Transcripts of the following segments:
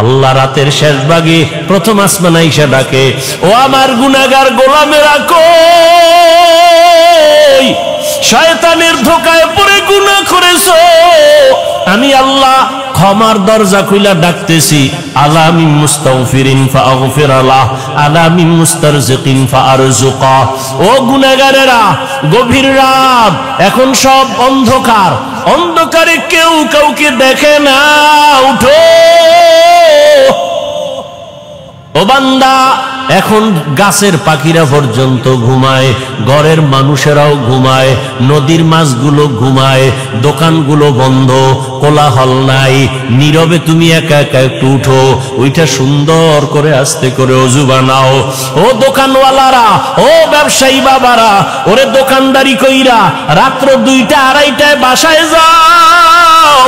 আল্লাহ রাতের শেষ ভাগে প্রথম আসমান আইসা ডাকে, ও আমার গুনাহগার গোলামেরা কই? শয়তানের ধোঁকায় পড়ে গুনাহ করেছো, আমি আল্লাহ ক্ষমার দরজা খুইলা ডাকতেছি। আলা মিন মুস্তাগফিরিন ফাগফির লাহ, আলা মিন মুস্তারজিকিন ফারজুকা। ও গুনাহগারেরা, গভীর রাত, এখন সব অন্ধকার, অন্ধকারে কেউ কাউকে দেখে না, উঠো। ও বান্দা, এখন গাছের পাখিরা পর্যন্ত ঘুমায়, ঘরের মানুষেরাও ঘুমায়, নদীর মাছগুলো ঘুমায়, দোকানগুলো বন্ধ, কোলাহল নাই, নীরবে তুমি একা একা একটু উঠো, ওইটা সুন্দর করে আস্তে করে ওযু বানাও। ও দোকানওয়ালারা, ও ব্যবসায়ী বাবারা, ওরে দোকানদারি কইরা রাত্র 2টা 2:30টায় বাসায় যাও,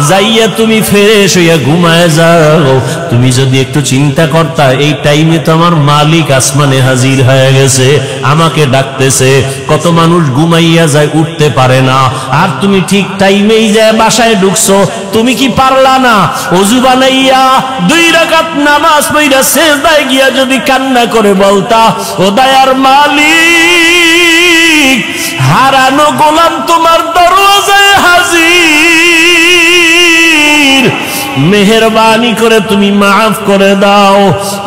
যাইয়া তুমি ফ্রেশ হইয়া ঘুমায় যাও। তুমি যদি একটু চিন্তা করতা, এই টাইমে তো আমার মালিক আসমানে হাজির হয়ে গেছে, আমাকে ডাকতেছে। কত মানুষ ঘুমাইয়া যায়, উঠতে পারে না, আর তুমি ঠিক টাইমেই যায় বাসায় ঢুকছো। তুমি কি পারলা না ওযু বানাইয়া 2 রাকাত নামাজ পড়া সিজদায় গিয়া যদি কান্না করে বলতা, ও দয়ার মালিক, হারানো গোলাম তোমার দরওয়াজায় হাজির, মেহেরবানি করে তুমি মাফ করে দাও।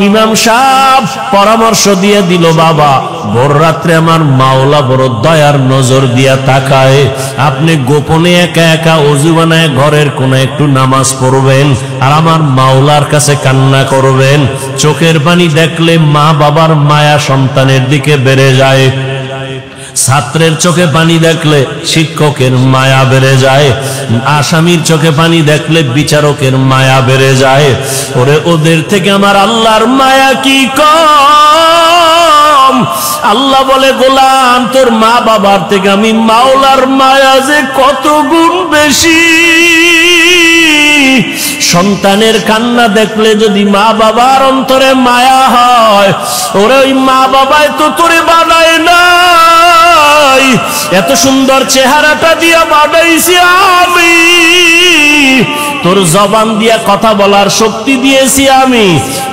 ইমাম সাহেব পরামর্শ দিয়ে দিল, বাবা ভোর রাত্রে আমার মাওলা বড় দয়ার নজর দিয়া তাকায়, আপনি গোপনে একা একা ওযু বানায় ঘরের কোণে একটু নামাজ পড়বেন, আর আমার মাওলার কাছে কান্না করবেন। চোখের পানি দেখলে মা বাবার মায়া সন্তানের দিকে বেড়ে যায়, ছাত্রের চোখে পানি দেখলে শিক্ষকের মায়া বেড়ে যায়, আসামির চোখে পানি দেখলে বিচারকের মায়া বেড়ে যায়। ওরে ওদের থেকে আমার আল্লাহর মায়া কি কম? আল্লাহ বলে, গোলাম তোর মা বাবার থেকে আমি মাওলার মায়া যে কত গুণ বেশি। সন্তানের কান্না দেখলে যদি মা বাবার অন্তরে মায়া হয়, ওরে ওই মা বাবায় তো তোরে বানায় না, এত সুন্দর চেহারাটা দিয়া বানাইছি আমি, তোর জবান দিয়া কথা বলার শক্তি দিয়েছি আমি,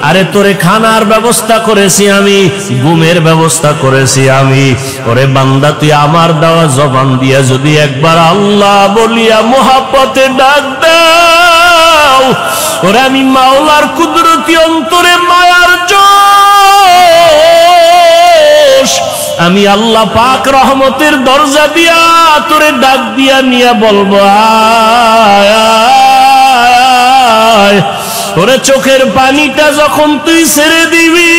আরে তোরে খানার ব্যবস্থা করেছি আমি, ঘুমের ব্যবস্থা করেছি আমি। ওরে বান্দা, তুই আমার দেওয়া জবান দিয়া যদি একবার আল্লাহ বলিয়া মোহাব্বতে ডাক দাও, ওরে আমি মাওলার কুদরতি অন্তরে মায়ার জোশ, আমি আল্লাহ পাক রহমতের দরজা দিয়া তোরে ডাক দিয়া নিয়া বলবো, আয় আয়। ওরে চোখের পানিটা যখন তুই ছেড়ে দিবি,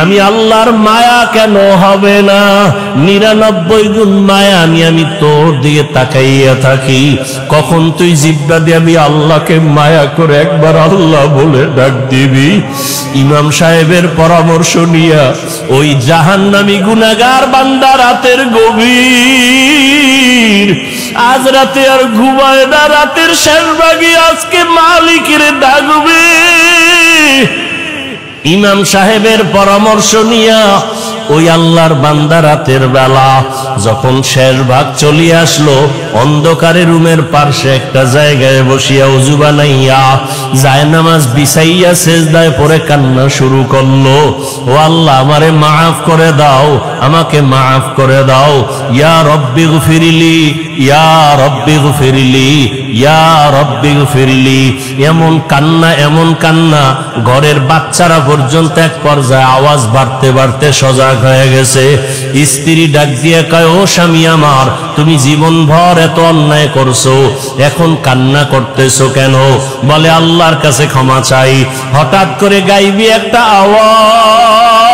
আমি আল্লাহর মায়া কেন হবে না? 99 গুণ মায়া নিয়ে আমি তোর দিকে তাকাইয়া থাকি। কখন তুই জিব্বা দিয়ে আমি আল্লাহকে মায়া করে একবার আল্লাহ বলে ডাক দিবি? ইমাম সাহেবের পরামর্শ নিয়া ওই জাহান্নামী গুনাহগার বান্দা রাতের গভীর, আজ রাতে আর ঘুমায় না, রাতের শেষ ভাগে আজকে মালিকের ডাকবে। ইমাম সাহেবের পরামর্শ নিয়া ওই আল্লাহর বান্দা রাতের বেলা যখন শেষ ভাগ চলে আসলো, অন্ধকারে রুমের পাশে একটা জায়গায় বসিয়া ওযু বানাইয়া জায়নামাজ বিছাইয়া সিজদায় পড়ে কান্না শুরু করলো, ও আল্লাহ আমারে মাফ করে দাও, আমাকে মাফ করে দাও, ইয়া রব্বি গফিরলি, ইয়া রব্বি গফিরলি, ইয়া রব্বি গফিরলি। এমন কান্না, এমন কান্না, ঘরের বাচ্চারা পর্যন্ত এক পর্যায়ে আওয়াজ বাড়তে বাড়তে সজাগ হয়ে গেছে। স্ত্রী ডাক দিয়ে কয়, ও স্বামী আমার, তুমি জীবনভর এত অন্যায় করছো, এখন কান্না করতেছো কেন? বলে, আল্লাহর কাছে ক্ষমা চাই। হঠাৎ করে গাইবি একটা আওয়াজ,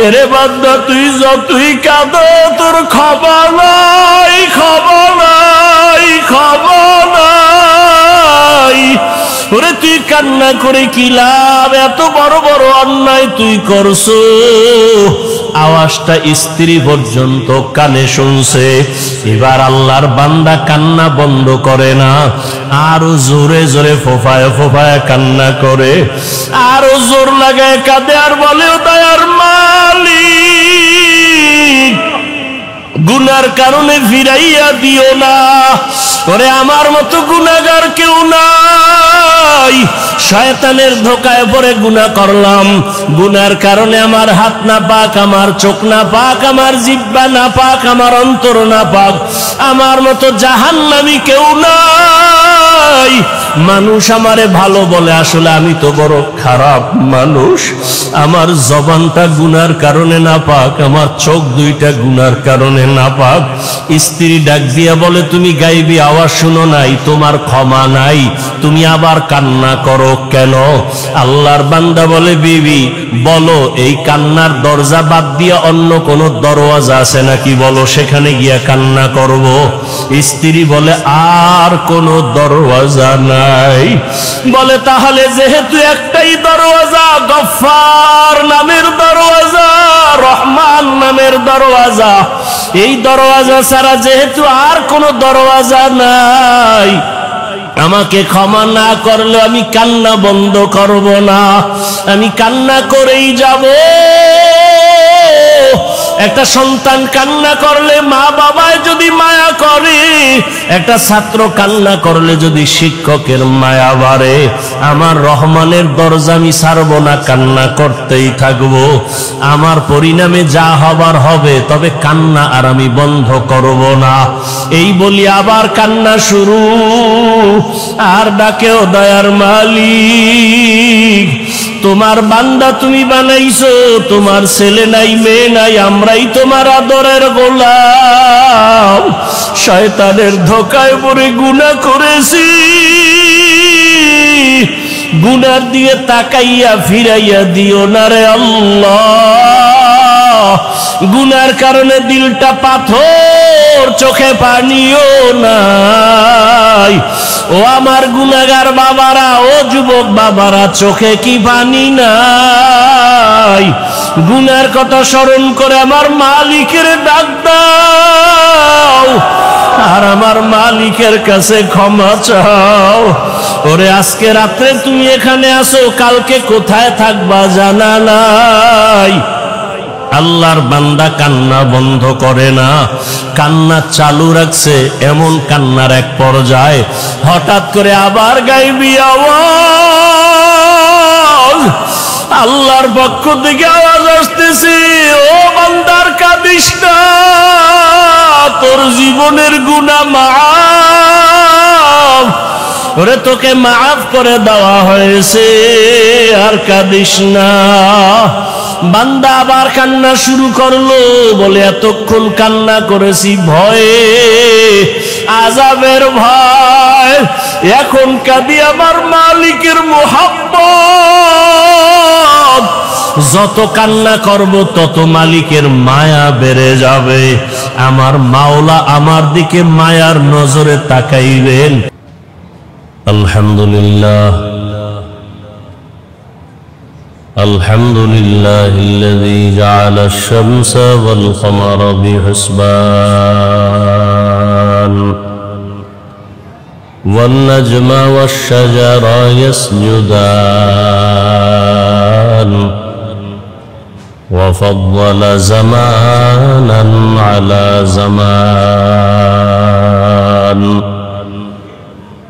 এরে বান্দা তুই যতই কাঁদো তোর ক্ষমা নাই, ক্ষমা নাই, ক্ষমা নাই। ওরে তুই কান্না করে কি লাভ? এত বড় বড় অন্যায় তুই করছো। আওয়াজটা স্ত্রী পর্যন্ত কানে শুনছে। এবার আল্লাহর বান্দা কান্না বন্ধ করে না, আরো জোরে জোরে ফোফায় ফোফায় কান্না করে, আরো জোর লাগায় কাঁদে, আর বলে, ও দয়ার মালিক, গুনার কারণে ফিরাইয়া দিও না, ওরে আমার মতো গুনাহগার কেউ নাই, শয়তানের ধোকায় পড়ে গুনাহ করলাম, গুনার কারণে আমার হাত না পাক, আমার চোখ না পাক, আমার জিহ্বা না পাক, আমার অন্তর না পাক, আমার মতো জাহান্নামী কেউ নাই। মানুষ আমারে ভালো বলে, আসলে আমি তো বড় খারাপ মানুষ। আমার জবানটা গুনার কারণে না পাক, আমার চোখ দুইটা গুনার কারণে না পাক। স্ত্রী ডাক দিয়া বলে, তুমি গাইবি আওয়াজ শুনো নাই, তোমার ক্ষমা নাই, তুমি আবার কান্না করো কেন? আল্লাহর বান্দা বলে, বিবি বলো, এই কান্নার দরজা বাদ দিয়া অন্য কোন দরওয়াজা আছে নাকি, বলো, সেখানে গিয়া কান্না করব। স্ত্রী বলে, আর কোন দরওয়াজা নাই। বলে, তাহলে যেহেতু একটাই দরওয়াজা, গফফার নামের দরওয়াজা, রহমান নামের দরওয়াজা, এই দরওয়াজা ছাড়া যেহেতু আর কোন দরওয়াজা নাই, আমাকে ক্ষমা না করলে আমি কান্না বন্ধ করব না, আমি কান্না করেই যাব। একটা সন্তান কান্না করলে মা বাবায় যদি মায়া করে, একটা ছাত্র কান্না করলে যদি শিক্ষকের মায়া বাড়ে, আমার রহমানের দরজা আমি ছাড়ব না, কান্না করতেই থাকবো। আমার পরিণামে যা হবার হবে, তবে কান্না আর আমি বন্ধ করব না। এই বলি আবার কান্না শুরু, আর ডাকেও, দয়ার মালিক, তোমার বান্দা তুমি বানাইছো, তোমার ছেলে নাই মেয়ে নাই, আমরাই তোমার আদরের গোলাম। শয়তানের ধোকায় পড়ে গুনাহ করেছি, গুনার দিয়ে তাকাইয়া ফিরাইয়া দিও না রে আল্লাহ। গুনার কারণে দিলটা পাথর, চোখে পানিও নাই। ও আমার গুনাহগার বাবারা, ও যুবক বাবারা, চোখে কি পানি নাই? গুনার কথা স্মরণ করে আমার মালিকের ডাক দাও, আর আমার মালিকের কাছে ক্ষমা চাও। ওরে, আজকে রাত্রে তুমি এখানে আসো, কালকে কোথায় থাকবা জানা নাই। আল্লাহর বান্দা কান্না বন্ধ করে না, কান্না চালু রাখছে। এমন কান্নার এক পর্যায়ে হঠাৎ করে আবার গাইবি আওয়াজ, আল্লাহর পক্ষ থেকে আওয়াজ আসতেছে, ও বান্দার কাঁদিস না, তোর জীবনের গুনাহ মাফ, ওরে তোকে মাফ করে দেওয়া হয়েছে, আর কাঁদিস না। বান্দা আবার কান্না শুরু করলো, বলে, এতক্ষণ কান্না করেছি ভয়ে, আযাবের ভয়, এখন কাঁদি আমার মালিকের মুহাব্বত। যত কান্না করব তত মালিকের মায়া বেড়ে যাবে, আমার মাওলা আমার দিকে মায়ার নজরে তাকাইবেন। আলহামদুলিল্লাহ, الحمد لله الذي جعل الشمس والقمر بحسبان والنجم والشجر يسجدان وفضل زمانا على زمان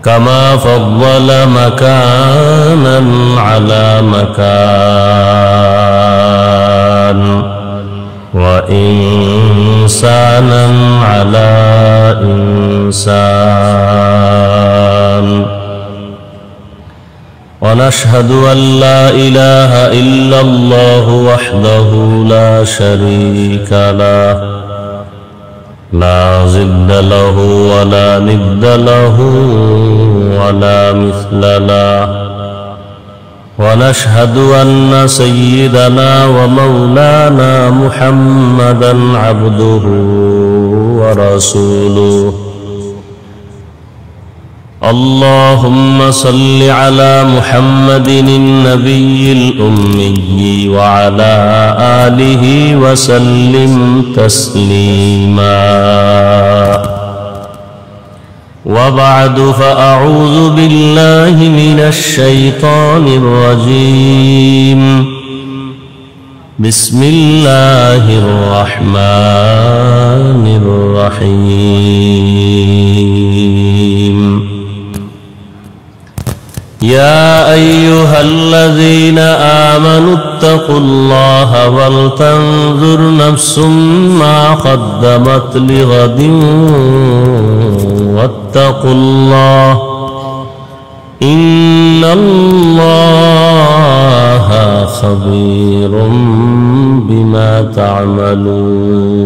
كما فضل مكانا على مكان وإنسانا على إنسان ونشهد أن لا إله إلا الله وحده لا شريك له لا ضد له ولا ند له ولا مثل له ونشهد أن سيدنا ومولانا محمدا عبده ورسوله اللهم صل على محمد النبي الأمي وعلى آله وسلم تسليما وبعد فأعوذ بالله من الشيطان الرجيم بسم الله الرحمن الرحيم يا أيها الذين آمنوا اتقوا الله ولتنظر نفس ما قدمت لغد واتقوا الله إن الله خبير بما تعملون.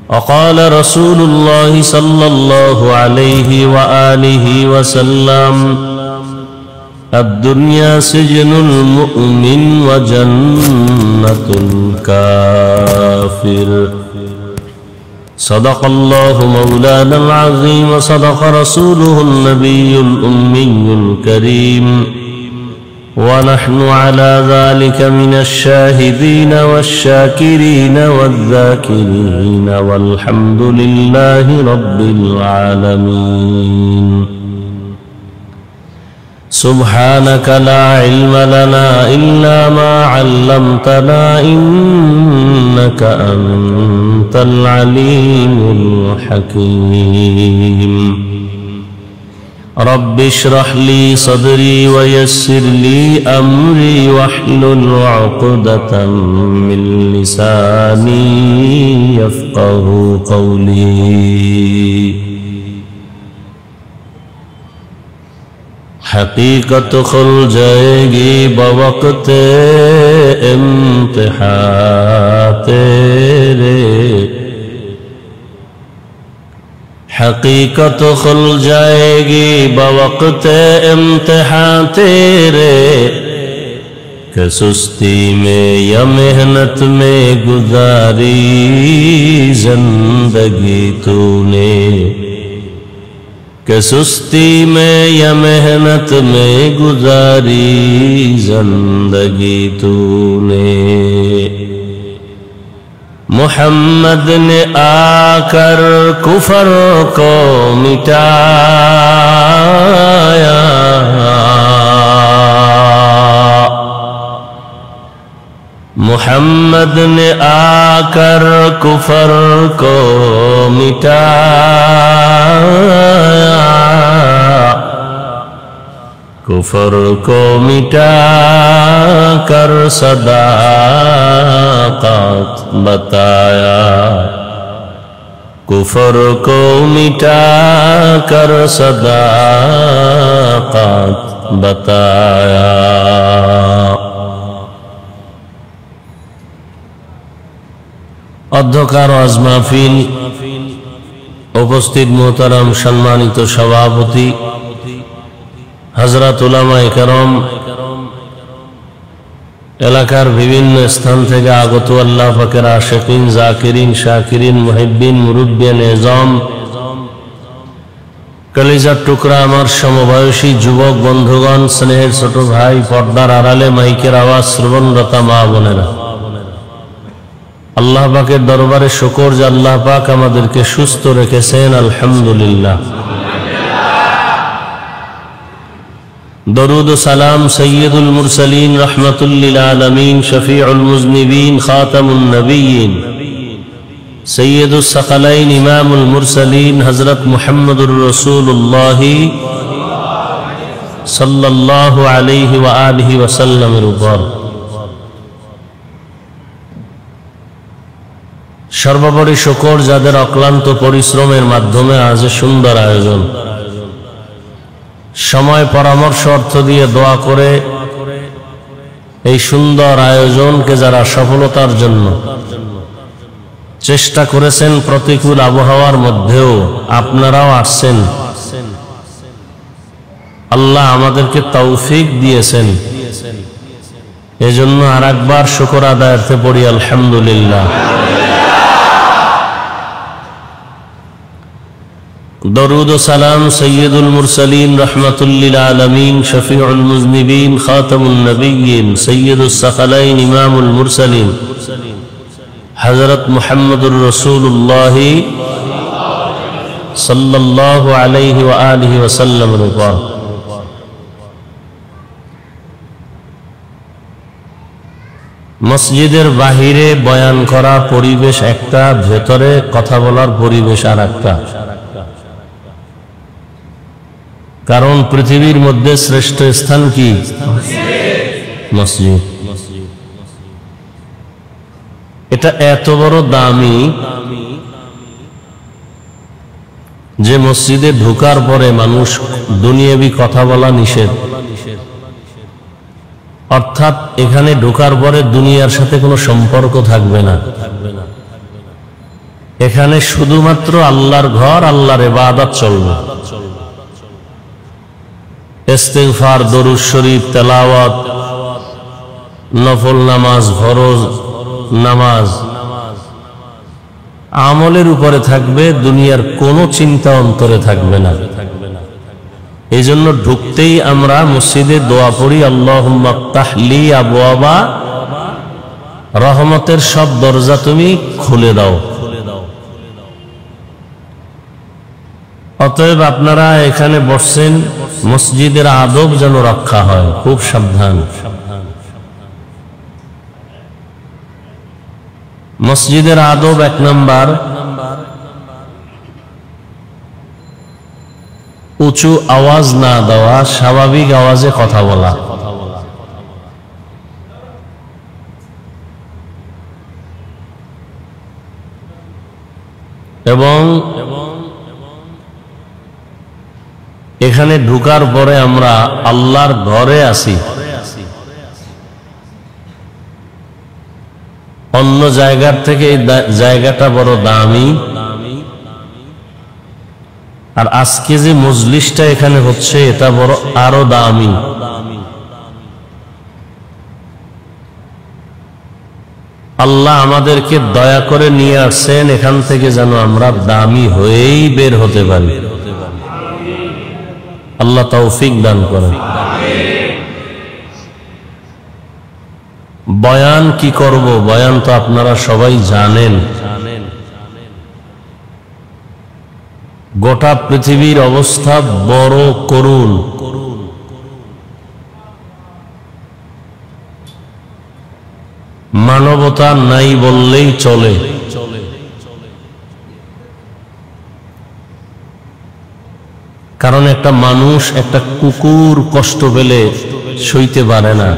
وقال رسول الله صلى الله عليه وآله وسلم الدنيا سجن المؤمن وجنة الكافر. صدق الله مولانا العظيم وصدق رسوله النبي الأمي الكريم ونحن على ذلك من الشاهدين والشاكرين والذاكرين والحمد لله رب العالمين. سبحانك لا علم لنا إلا ما علمتنا إنك أنت العليم الحكيم. رب اشرح لي صدري ويسر لي أمري واحلل عقدة من لساني يفقه قولي. حقیقت کھل جائے گی بوقت امتحان تیرے. حقیقت کھل جائے گی بوقت امتحان تیرے. کہ سستی میں یا محنت میں گزاری زندگی تو نے. کہ سستی میں یا محنت میں گزاری زندگی تو نے. محمد نے آ کر کفر کو مٹایا. محمد نے آ کر کفر کو مٹایا. کفر کو مٹا کر صداقت بتایا. کفر کو مٹا کر صداقت بتایا. অধ্যকার আজ মাহফিল উপস্থিত মোহতারাম সম্মানিত সভাপতি হযরত উলামায়ে কেরাম, এলাকার বিভিন্ন স্থান থেকে আগত আল্লাহ পাকের আশিকিন, জাকিরিন, শাকিরিন, মুহিব্বিন, মুরব্বিয়ান এজম, কলিজার টুকরা আমার সমবয়সী যুবক বন্ধুগণ, স্নেহের ছোট ভাই, পর্দার আড়ালে মাইকের আওয়াজ শ্রবণরতা মা বোনেরা, আল্লাহ পাকের দরবারে শুকর যে আল্লাহ পাক আমাদেরকে সুস্থ রেখেছেন, আলহামদুলিল্লাহ। দরুদ ও সালাম সৈয়দুল মুরসালিন, রাহমাতুল লিল আলামিন, শফিউল মুজনিবিন, খাতামুন নবিয়্যিন, সৈয়দুস সাকালাইন, ইমামুল মুরসালিন হযরত মুহাম্মদুর রাসূলুল্লাহ সাল্লাল্লাহু আলাইহি ওয়া আলিহি ওয়াসাল্লামের উপর সর্বোপরি শুকর যাদের অক্লান্ত পরিশ্রমের মাধ্যমে আজ সুন্দর আয়োজন, সময়, পরামর্শ, অর্থ দিয়ে দোয়া করে এই সুন্দর আয়োজনকে যারা সফলতার জন্য চেষ্টা করেছেন, প্রতিকূল আবহাওয়ার মধ্যেও আপনারাও আসছেন, আল্লাহ আমাদেরকে তৌফিক দিয়েছেন, এজন্য আরেকবার শুকর আদায়ার্থে পড়ি আলহামদুলিল্লাহ। দরুদ ও সালাম সৈয়দুল মুরসালিন, রাহমাতুল লিল আলামিন, শফিউল মুজনিবিন, খাতামুন নবিয়্যিন, সৈয়দুস সাকালাইন, ইমামুল মুরসালিন হযরত মুহাম্মদুর রাসূলুল্লাহ সাল্লাল্লাহু আলাইহি ওয়া আলিহি ওয়াসাল্লামের উপর মসজিদের বাহিরে বয়ান করা পরিবেশ একটা, ভেতরে কথা বলার পরিবেশ আর একটা। কারণ পৃথিবীর মধ্যে শ্রেষ্ঠ স্থান কি? মসজিদ। এটা এত বড় দামি যে মসজিদে ঢোকার পরে মানুষ দুনিয়াবি কথা বলা নিষেধ। অর্থাৎ এখানে ঢোকার পরে দুনিয়ার সাথে কোনো সম্পর্ক থাকবে না। এখানে শুধুমাত্র আল্লাহর ঘর, আল্লাহর ইবাদত চলবে। ইস্তিগফার, দরুদ শরীফ, তেলাওয়াত, নফল নামাজ, ফরজ নামাজ আমলের উপরে থাকবে, দুনিয়ার কোনো চিন্তা অন্তরে থাকবে না। এই জন্য ঢুকতেই আমরা মসজিদে দোয়া পড়ি, আল্লাহুম্মা ইফতাহ লি আবওয়াবা, রহমতের সব দরজা তুমি খুলে দাও। অতএব আপনারা এখানে বসছেন, মসজিদের আদব যেন রক্ষা হয়, খুব সাবধান। মসজিদের আদব 1 নাম্বার, উঁচু আওয়াজ না দেওয়া, স্বাভাবিক আওয়াজে কথা বলা। এবং এখানে ঢোকার পরে আমরা আল্লাহর ঘরে আসি, অন্য জায়গার থেকে এই জায়গাটা বড় দামি। আর আজকে যে মজলিসটা এখানে হচ্ছে এটা বড় আরো দামি। আল্লাহ আমাদেরকে দয়া করে নিয়ে আসছেন এখান থেকে যেন আমরা দামি হয়েই বের হতে পারি। আল্লাহ তৌফিক দান করেন। বয়ান কি করব? বয়ান তো আপনারা সবাই জানেন। গোটা পৃথিবীর অবস্থা বড় করুণ। মানবতা নাই বললেই চলে। কারণ একটা মানুষ, একটা কুকুর কষ্ট পেলে সইতে পারে না,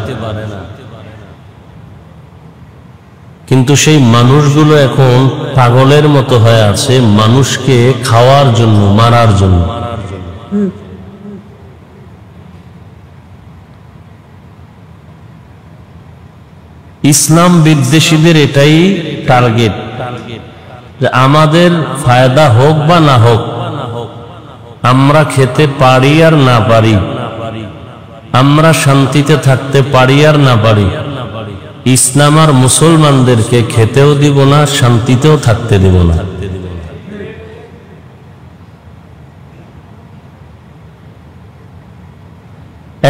কিন্তু সেই মানুষগুলো এখন পাগলের মতো হয়ে আছে মানুষকে খাওয়ার জন্য, মারার জন্য। ইসলাম বিদ্বেষীদের এটাই টার্গেট, যে আমাদের ফায়দা হোক বা না হোক, আমরা খেতে পারি আর না পারি, আমরা শান্তিতে থাকতে পারি আর না পারি, ইসলাম আর মুসলমানদেরকে খেতেও দিব না, শান্তিতেও থাকতে দিব না।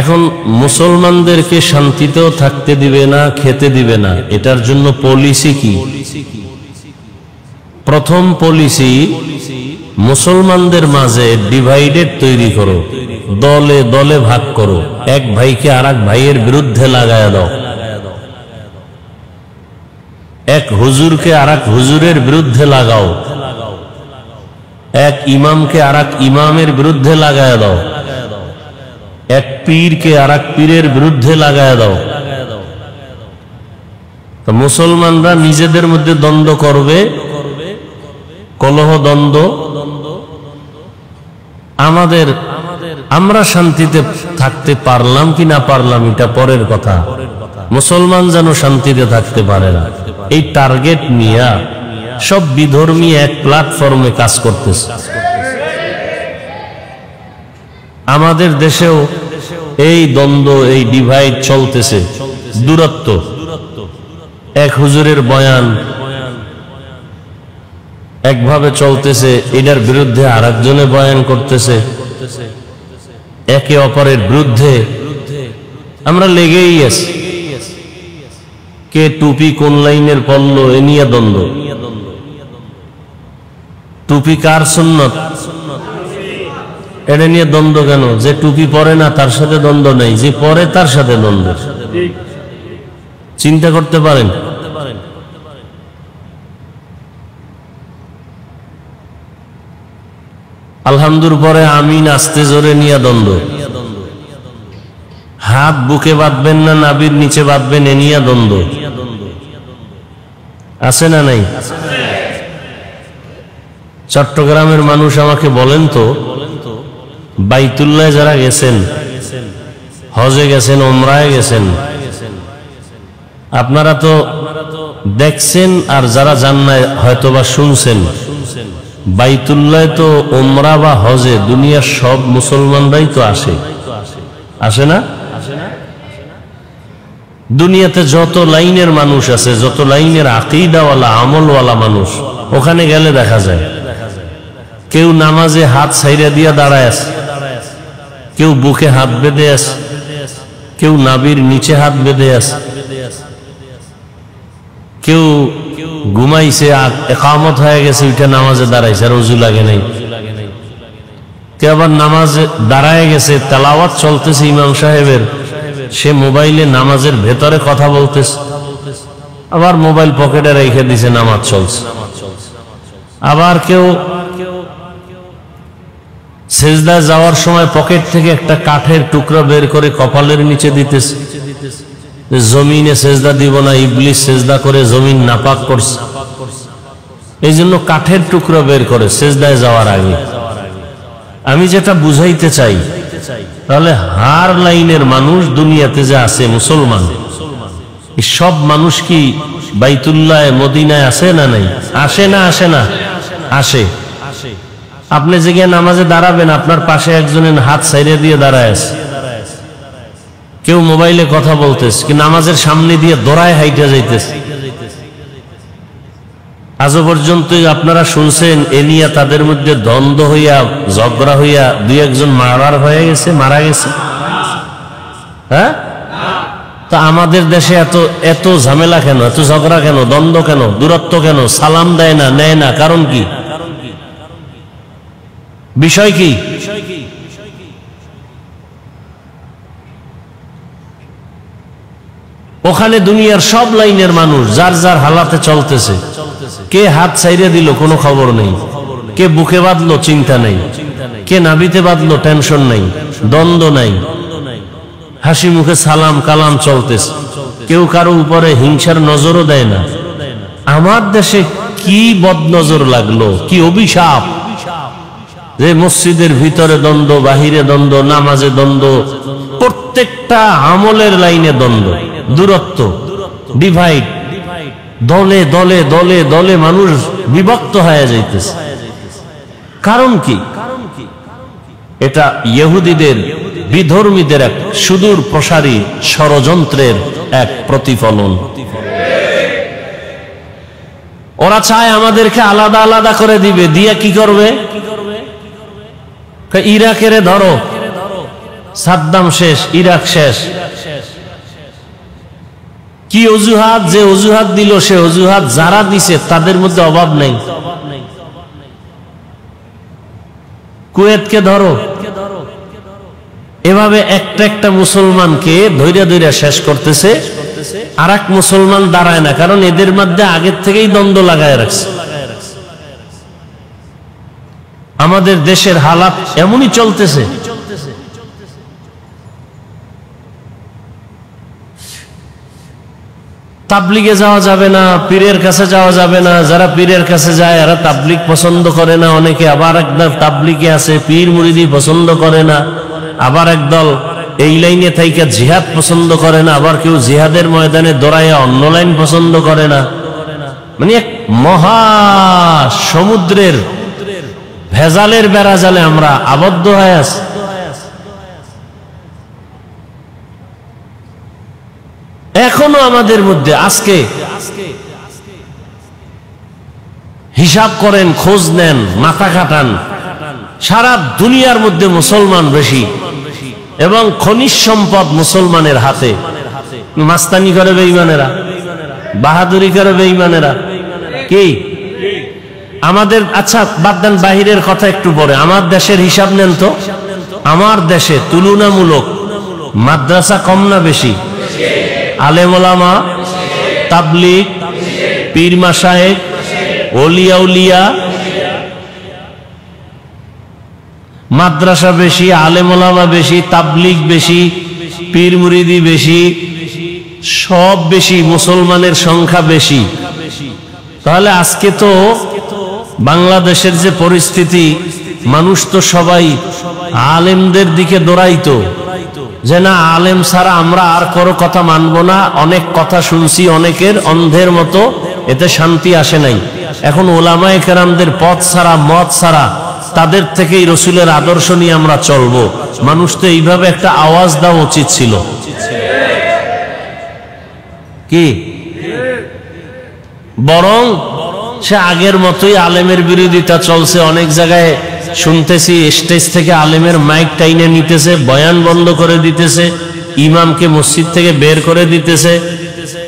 এখন মুসলমানদেরকে শান্তিতেও থাকতে দিবে না, খেতে দিবে না, এটার জন্য পলিসি কি? প্রথম পলিসি, মুসলমানদের মাঝে ডিভাইডেড তৈরি করো, দলে দলে ভাগ করো, এক ভাইকে আর এক ভাইয়ের বিরুদ্ধে লাগায় দাও, এক হুজুরকে আর এক হুজুরের বিরুদ্ধে লাগাও, এক ইমামকে আর এক ইমামের বিরুদ্ধে লাগায় দাও, এক পীরকে আর এক পীরের বিরুদ্ধে লাগায় দাও। তো মুসলমানরা নিজেদের মধ্যে দ্বন্দ্ব করবে, কলহ দ্বন্দ্ব। আমরা শান্তিতে থাকতে পারলাম কি না পারলাম এটা পরের কথা, মুসলমান যেন শান্তিতে থাকতে পারে না, এই টার্গেট নিয়ে সব বিধর্মী এক প্ল্যাটফর্মে কাজ করতেছে। আমাদের দেশেও এই দ্বন্দ্ব, এই ডিভাইড চলতেছে। দূরত্ব, এক হুজুরের বয়ান একভাবে চলতেছে, এটার বিরুদ্ধে আর একজনে বয়ান করতেছে, একে অপরের বিরুদ্ধে আমরা লেগেই আছি। কে টুপি কোন লাইনের পড়লো এ নিয়ে দ্বন্দ্ব। টুপি কার সুন্নত এটা নিয়ে দ্বন্দ্ব কেন? যে টুপি পরে না তার সাথে দ্বন্দ্ব নেই, যে পরে তার সাথে দ্বন্দ্ব। চিন্তা করতে পারেন। আলহামদুর পরে আমিন আস্তে জোরে নিয়া দ্বন্দ্ব, হাত বুকে বাঁধবেন না নাভির নিচে বাঁধবেন এ নিয়া দ্বন্দ্ব, আছে না নাই? চট্টগ্রামের মানুষ আমাকে বলেন তো, বাইতুল্লাহ যারা গেছেন, হজে গেছেন, ওমরায় গেছেন, আপনারা তো দেখছেন, আর যারা যান না হয়তোবা শুনছেন, বাইতুল্লাহ তো ওমরা বা হজে দুনিয়ার সব মুসলমানরাই তো আসে, আসে না? দুনিয়াতে যত লাইনের মানুষ আছে, যত লাইনের আকীদাওয়ালা আমলওয়ালা মানুষ, ওখানে গেলে দেখা যায় কেউ নামাজে হাত ছাইরা দিয়া দাঁড়ায় আছে, কেউ বুকে হাত বেঁধে আছে, কেউ নাভির নিচে হাত বেঁধে আছে, কেউ ঘুমাইছে ইকামত হয়ে গেছে ওইটা নামাজে দাঁড়াইছে আর ওযু লাগে নাই, কেউ আবার নামাজে দাঁড়ায় গেছে, তেলাওয়াত চলতেছে ইমাম সাহেবের, সে মোবাইলে নামাজের ভেতরে কথা বলতেছে, আবার মোবাইল পকেটে রেখে দিছে, নামাজ চলছে। আবার কেউ সেজদায় যাওয়ার সময় পকেট থেকে একটা কাঠের টুকরা বের করে কপালের নিচে দিতেছে, জমিনে সেজদা দিব না, ইবলিস সেজদা করে জমিন নাপাক করছে, এই জন্য কাঠের টুকরা বের করে সেজদায় যাওয়ার আগে। আমি যেটা বুঝাইতে চাই, তাহলে হার লাইনের মানুষ দুনিয়াতে যে আছে মুসলমান, এই সব মানুষ কি বাইতুল্লাহ মদিনায় আসে না নাই? আসে না? আসে না? আসে। আপনি যে গিয়ে নামাজে দাঁড়াবেন, আপনার পাশে একজনের হাত ছাইড়ে দিয়ে দাঁড়ায় আছে, কেউ মোবাইলে কথা বলতেছে, কি নামাজের সামনে দিয়ে দৌড়ায় হাইটা যাইতেছে। আজও পর্যন্ত আপনারা শুনছেন এ নিয়ে তাদের মধ্যে দ্বন্দ্ব হইয়া ঝগড়া হইয়া দুই একজন মারা গেছে? হ্যাঁ, তা আমাদের দেশে এত ঝামেলা কেন, এত ঝগড়া কেন, দ্বন্দ্ব কেন, দূরত্ব কেন, সালাম দেয় না, নেয় না, কারণ কি? বিষয় কি? ওখানে দুনিয়ার সব লাইনের মানুষ যার যার হালাতে চলতেছে, কে হাত ছাইড়ে দিল কোনো খবর নেই, কে বুকে বাঁধলো চিন্তা নেই, কে নাভিতে বাঁধলো টেনশন নেই, দ্বন্দ্ব নাই, হাসি মুখে সালাম কালাম চলতেছে, কেউ কারো উপরে হিংসার নজরও দেয় না। আমার দেশে কি বদনজর লাগলো, কি অভিশাপ যে মসজিদের ভিতরে দ্বন্দ্ব, বাহিরে দ্বন্দ্ব, নামাজে দ্বন্দ্ব, প্রত্যেকটা আমলের লাইনে দ্বন্দ্ব, দূরত্ব, ডিভাইড, দলে দলে দলে দলে মানুষ বিভক্ত হয়ে যাইতেছে। কারণ কি? এটা ইহুদিদের, বিধর্মীদের এক সুদূর প্রসারী ষড়যন্ত্রের এক প্রতিফলন। ওরা চায় আমাদেরকে আলাদা আলাদা করে দিবে, দিয়া কি করবে? ইরাকের ধরো, সাদ্দাম শেষ, ইরাক শেষ, কি অজুহাত? যে অজুহাত দিল সে অজুহাত যারা দিছে তাদের মধ্যে অভাব নেই। কুয়েতকে ধরো, এভাবে একটা একটা মুসলমানকে ধৈর্য ধৈর্য শেষ করতেছে, আর এক মুসলমান দাঁড়ায় না, কারণ এদের মধ্যে আগের থেকেই দ্বন্দ্ব লাগায় রাখছে। আমাদের দেশের হালাত এমনই চলতেছে। তাবলিগে যাওয়া যাবে না, পীরের কাছে যাওয়া যাবে না, যারা পীরের কাছে যায় এরা তাবলিগ পছন্দ করে না, অনেকে আবার একদল তাবলিগে আছে পীর মুরিদি পছন্দ করে না, আবার একদল এই লাইনে থাইকা জিহাদ পছন্দ করে না, আবার কেউ জিহাদের ময়দানে দৌড়াইয়া অন্য লাইন পছন্দ করে না। মানে এক মহা সমুদ্রের ভেজালের বেড়াজালে আমরা আবদ্ধ হয়ে আছি। এখনো আমাদের মধ্যে আজকে হিসাব করেন, খোঁজ নেন, মাথা খাটান, সারা দুনিয়ার মধ্যে মুসলমান বেশি এবং খনিজ সম্পদ মুসলমানের হাতে। মাস্তানি করে বেঈমানেরা, বাহাদুরি করে বেঈমানেরা। কি আমাদের, আচ্ছা বাদ দেন বাহিরের কথা, একটু পরে আমার দেশের হিসাব নেন তো। আমার দেশে তুলনামূলক মাদ্রাসা কম না বেশি? আলেম ওলামা, তাবলিগ, পীর মাশায়েখ, ওলিয়া উলিয়া, মাদ্রাসা বেশি, আলেম ওলামা বেশি, তাবলিগ বেশি, পীর মুরিদি বেশি, সব বেশি, মুসলমানের সংখ্যা বেশি। তাহলে আজকে তো বাংলাদেশের যে পরিস্থিতি, মানুষ তো সবাই আলেমদের দিকে দৌড়াইতো, যে না আলেম ছাড়া আমরা আর কারো কথা মানব না। অনেক কথা শুনছি অনেকের, অন্ধের মতো, এতে শান্তি আসে নাই। এখন ওলামায়ে কেরামদের পথ ছাড়া, মত ছাড়া, তাদের থেকেই রসুলের আদর্শ নিয়ে আমরা চলবো। মানুষ তো এইভাবে একটা আওয়াজ দেওয়া উচিত ছিল কি? বরং সে আগের মতোই আলেমের বিরোধিতা চলছে। অনেক জায়গায় শুনতেছি স্টেজ থেকে আলেমের মাইক টাইনে নিতেছে, বয়ান বন্ধ করে দিতেছে, ইমামকে মসজিদ থেকে বের করে দিতেছে।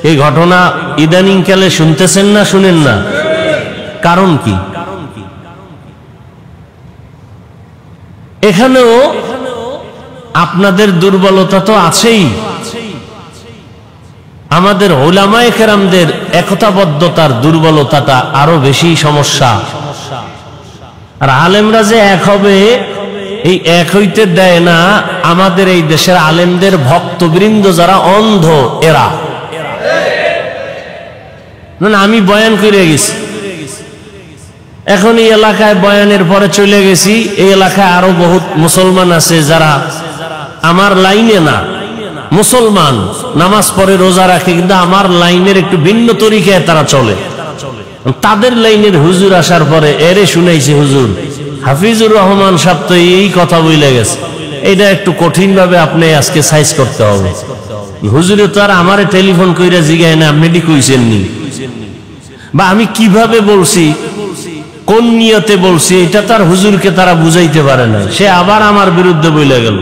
এই ঘটনা ইদানিং কালে শুনতেছেন না, শুনেন না? কারণ কি? এখানেও আপনাদের দুর্বলতা তো আছেই। আমাদের উলামায়ে কেরামদের একতাবদ্ধতার দুর্বলতাটা আরো বেশি সমস্যা। আর আলেমরা যে এক হবে, এই এক হইতে দেয় না আমাদের এই দেশের আলেমদের ভক্তবৃন্দ যারা অন্ধ, এরা। না আমি বয়ান করে গেছি, এখন এই এলাকায় বয়ানের পরে চলে গেছি, এই এলাকায় আরো বহুত মুসলমান আছে যারা আমার লাইনে না, মুসলমান, নামাজ পড়ে, রোজা রাখে, কিন্তু আমার লাইনের একটু ভিন্ন তরিকায় তারা চলে। তাদের লাইনের হুজুর আসার পরে এরে শুনাইছে, হুজুর হাফিজুর রহমান সাহেব তো এই কথা বলে গেছে, এইটা একটু কঠিন ভাবে আপনি আজকে সাইজ করতে হবে। হুজুরে তো আর আমারে টেলিফোন কইরা জিগায় না আপনি কইছেন নি, বা আমি কিভাবে বলছি, কোন নিয়তে বলছি, এটা তার হুজুরকে তারা বুঝাইতে পারে না, সে আবার আমার বিরুদ্ধে বলে গেল।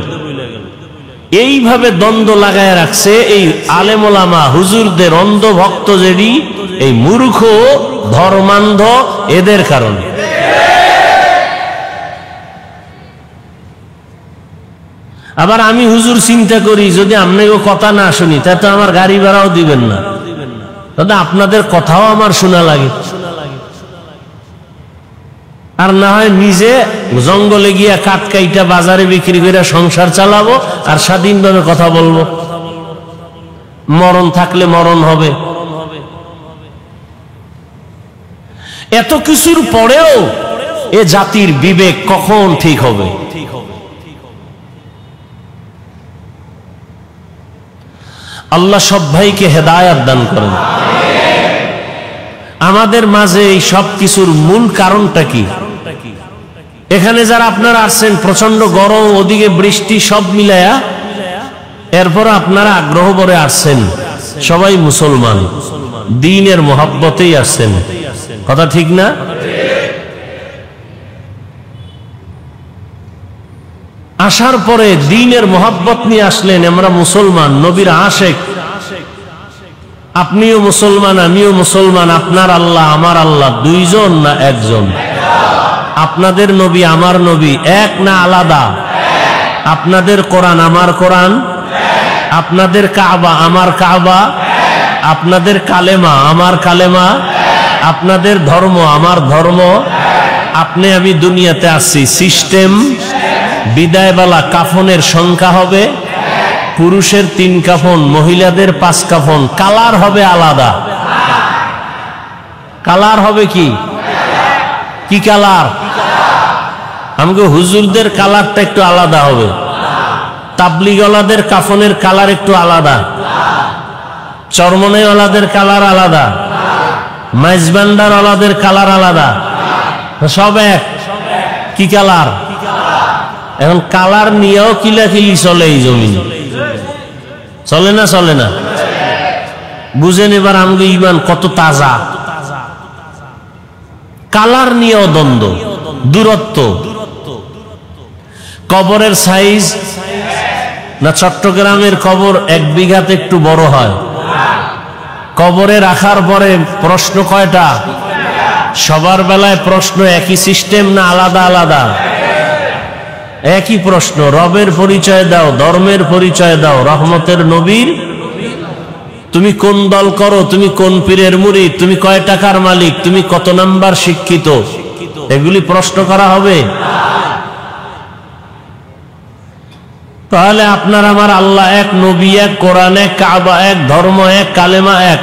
এইভাবে দ্বন্দ্ব লাগায় রাখছে এই আলেম ওলামা হুজুরদের অন্ধ ভক্ত, যেটি এই মূর্খ ধর্মান্ধ, এদের কারণে। আবার আমি হুজুর চিন্তা করি, যদি আপনাকে কথা না শুনি তা তো আমার গাড়ি ভাড়াও দিবেন না, তাহলে আপনাদের কথাও আমার শোনা লাগে। আর না হয় নিজে জঙ্গলে গিয়া কাঠ কাইটা বাজারে বিক্রি করে সংসার চালাবো, আর স্বাধীনভাবে কথা বলবো। মরণ থাকলে মরণ হবে। এত কিছুর পরেও এ জাতির বিবেক কখন ঠিক হবে? আল্লাহ সব ভাইকে হেদায়েত দান করেন। আমাদের মাঝে এই সব কিছুর মূল কারণটা কি? এখানে যারা আপনারা আসছেন, প্রচন্ড গরম, ওদিকে বৃষ্টি, সব মিলায়া, এরপর আপনারা আগ্রহ ভরে আসছেন, সবাই মুসলমান, দ্বীনের মহব্বতেই আসছেন, কথা ঠিক না? আসার পরে দ্বীনের মহব্বত নিয়ে আসলেন, আমরা মুসলমান, নবীর আশেক, আপনিও মুসলমান, আমিও মুসলমান, আপনার আল্লাহ আমার আল্লাহ দুইজন না একজন? আপনাদের নবী আমার নবী এক না আলাদা? আপনাদের কোরআন আমার কোরআন, আপনাদের কাবা আমার কাবা, আপনাদের কালেমা আমার কালেমা, আপনাদের ধর্ম আমার ধর্ম। আপনি আমি দুনিয়াতে আসছি, সিস্টেম, বিদায়বেলা কাফনের সংখ্যা হবে, পুরুষের 3 কাফন, মহিলাদের 5 কাফন, কালার হবে আলাদা। কালার হবে কি কি কালার? আমাকে হুজুরদের কালারটা একটু আলাদা হবে, তাবলিগওয়ালাদের কাফনের কালার একটু আলাদা, চরমনেওয়ালাদের কালার আলাদা, মাইজবান্ডারওয়ালাদের কালার আলাদা, সব এক। কি কালার? এখন কালার নিয়েও কিলাকিলি চলে এই জমিন, চলে না? চলে না? বুঝেন এবার আমাকে ইমান কত তাজা। কালার নিয়েও দ্বন্দ্ব, দূরত্ব। কবরের সাইজ না চট্টগ্রামের কবর 1 বিঘাতে একটু বড় হয়? কবরে রাখার পরে প্রশ্ন কয়টা? সবার বেলায় প্রশ্ন একই সিস্টেম না আলাদা আলাদা? একই প্রশ্ন। রবের পরিচয় দাও, ধর্মের পরিচয় দাও, রহমতের নবীর। তুমি কোন দল করো, তুমি কোন পীরের মুরিদ, তুমি কয় টাকার মালিক, তুমি কত নাম্বার শিক্ষিত, এগুলি প্রশ্ন করা হবে? তাহলে আপনার আমার আল্লাহ এক, নবী এক, কোরআন এক, কাবা এক, ধর্ম এক, কালেমা এক,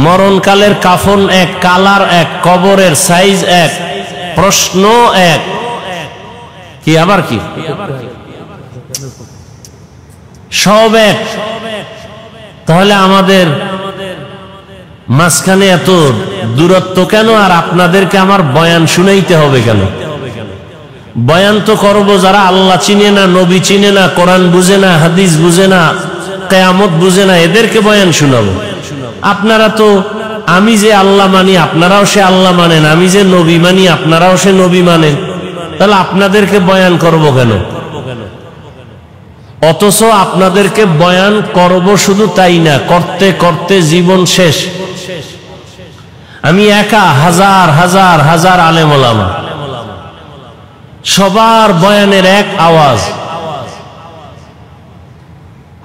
মরণকালের কাফন এক, কালার এক, কবরের সাইজ এক, প্রশ্ন এক, কি আবার কি সব এক। তাহলে আমাদের মাঝখানে এত দূরত্ব কেন? আর আপনাদেরকে আমার বয়ান শুনাইতে হবে কেন? বয়ান তো করবো যারা আল্লাহ চিনে না, নবী চিনে না, কোরআন বুঝে না, হাদিস বুঝে না, কিয়ামত বুঝে না, এদেরকে বয়ান শুনাবো। আপনারা তো, আমি যে আল্লাহ মানি আপনারাও সে আল্লাহ মানেন, আমি যে নবী মানি আপনারাও সে নবী মানেন, তাহলে আপনাদেরকে বয়ান করব কেন? অথচ আপনাদেরকে বয়ান করব শুধু তাই না, করতে করতে জীবন শেষ। আমি একা হাজার হাজার হাজার আলেম ওলামা, সবার বয়ানের এক আওয়াজ,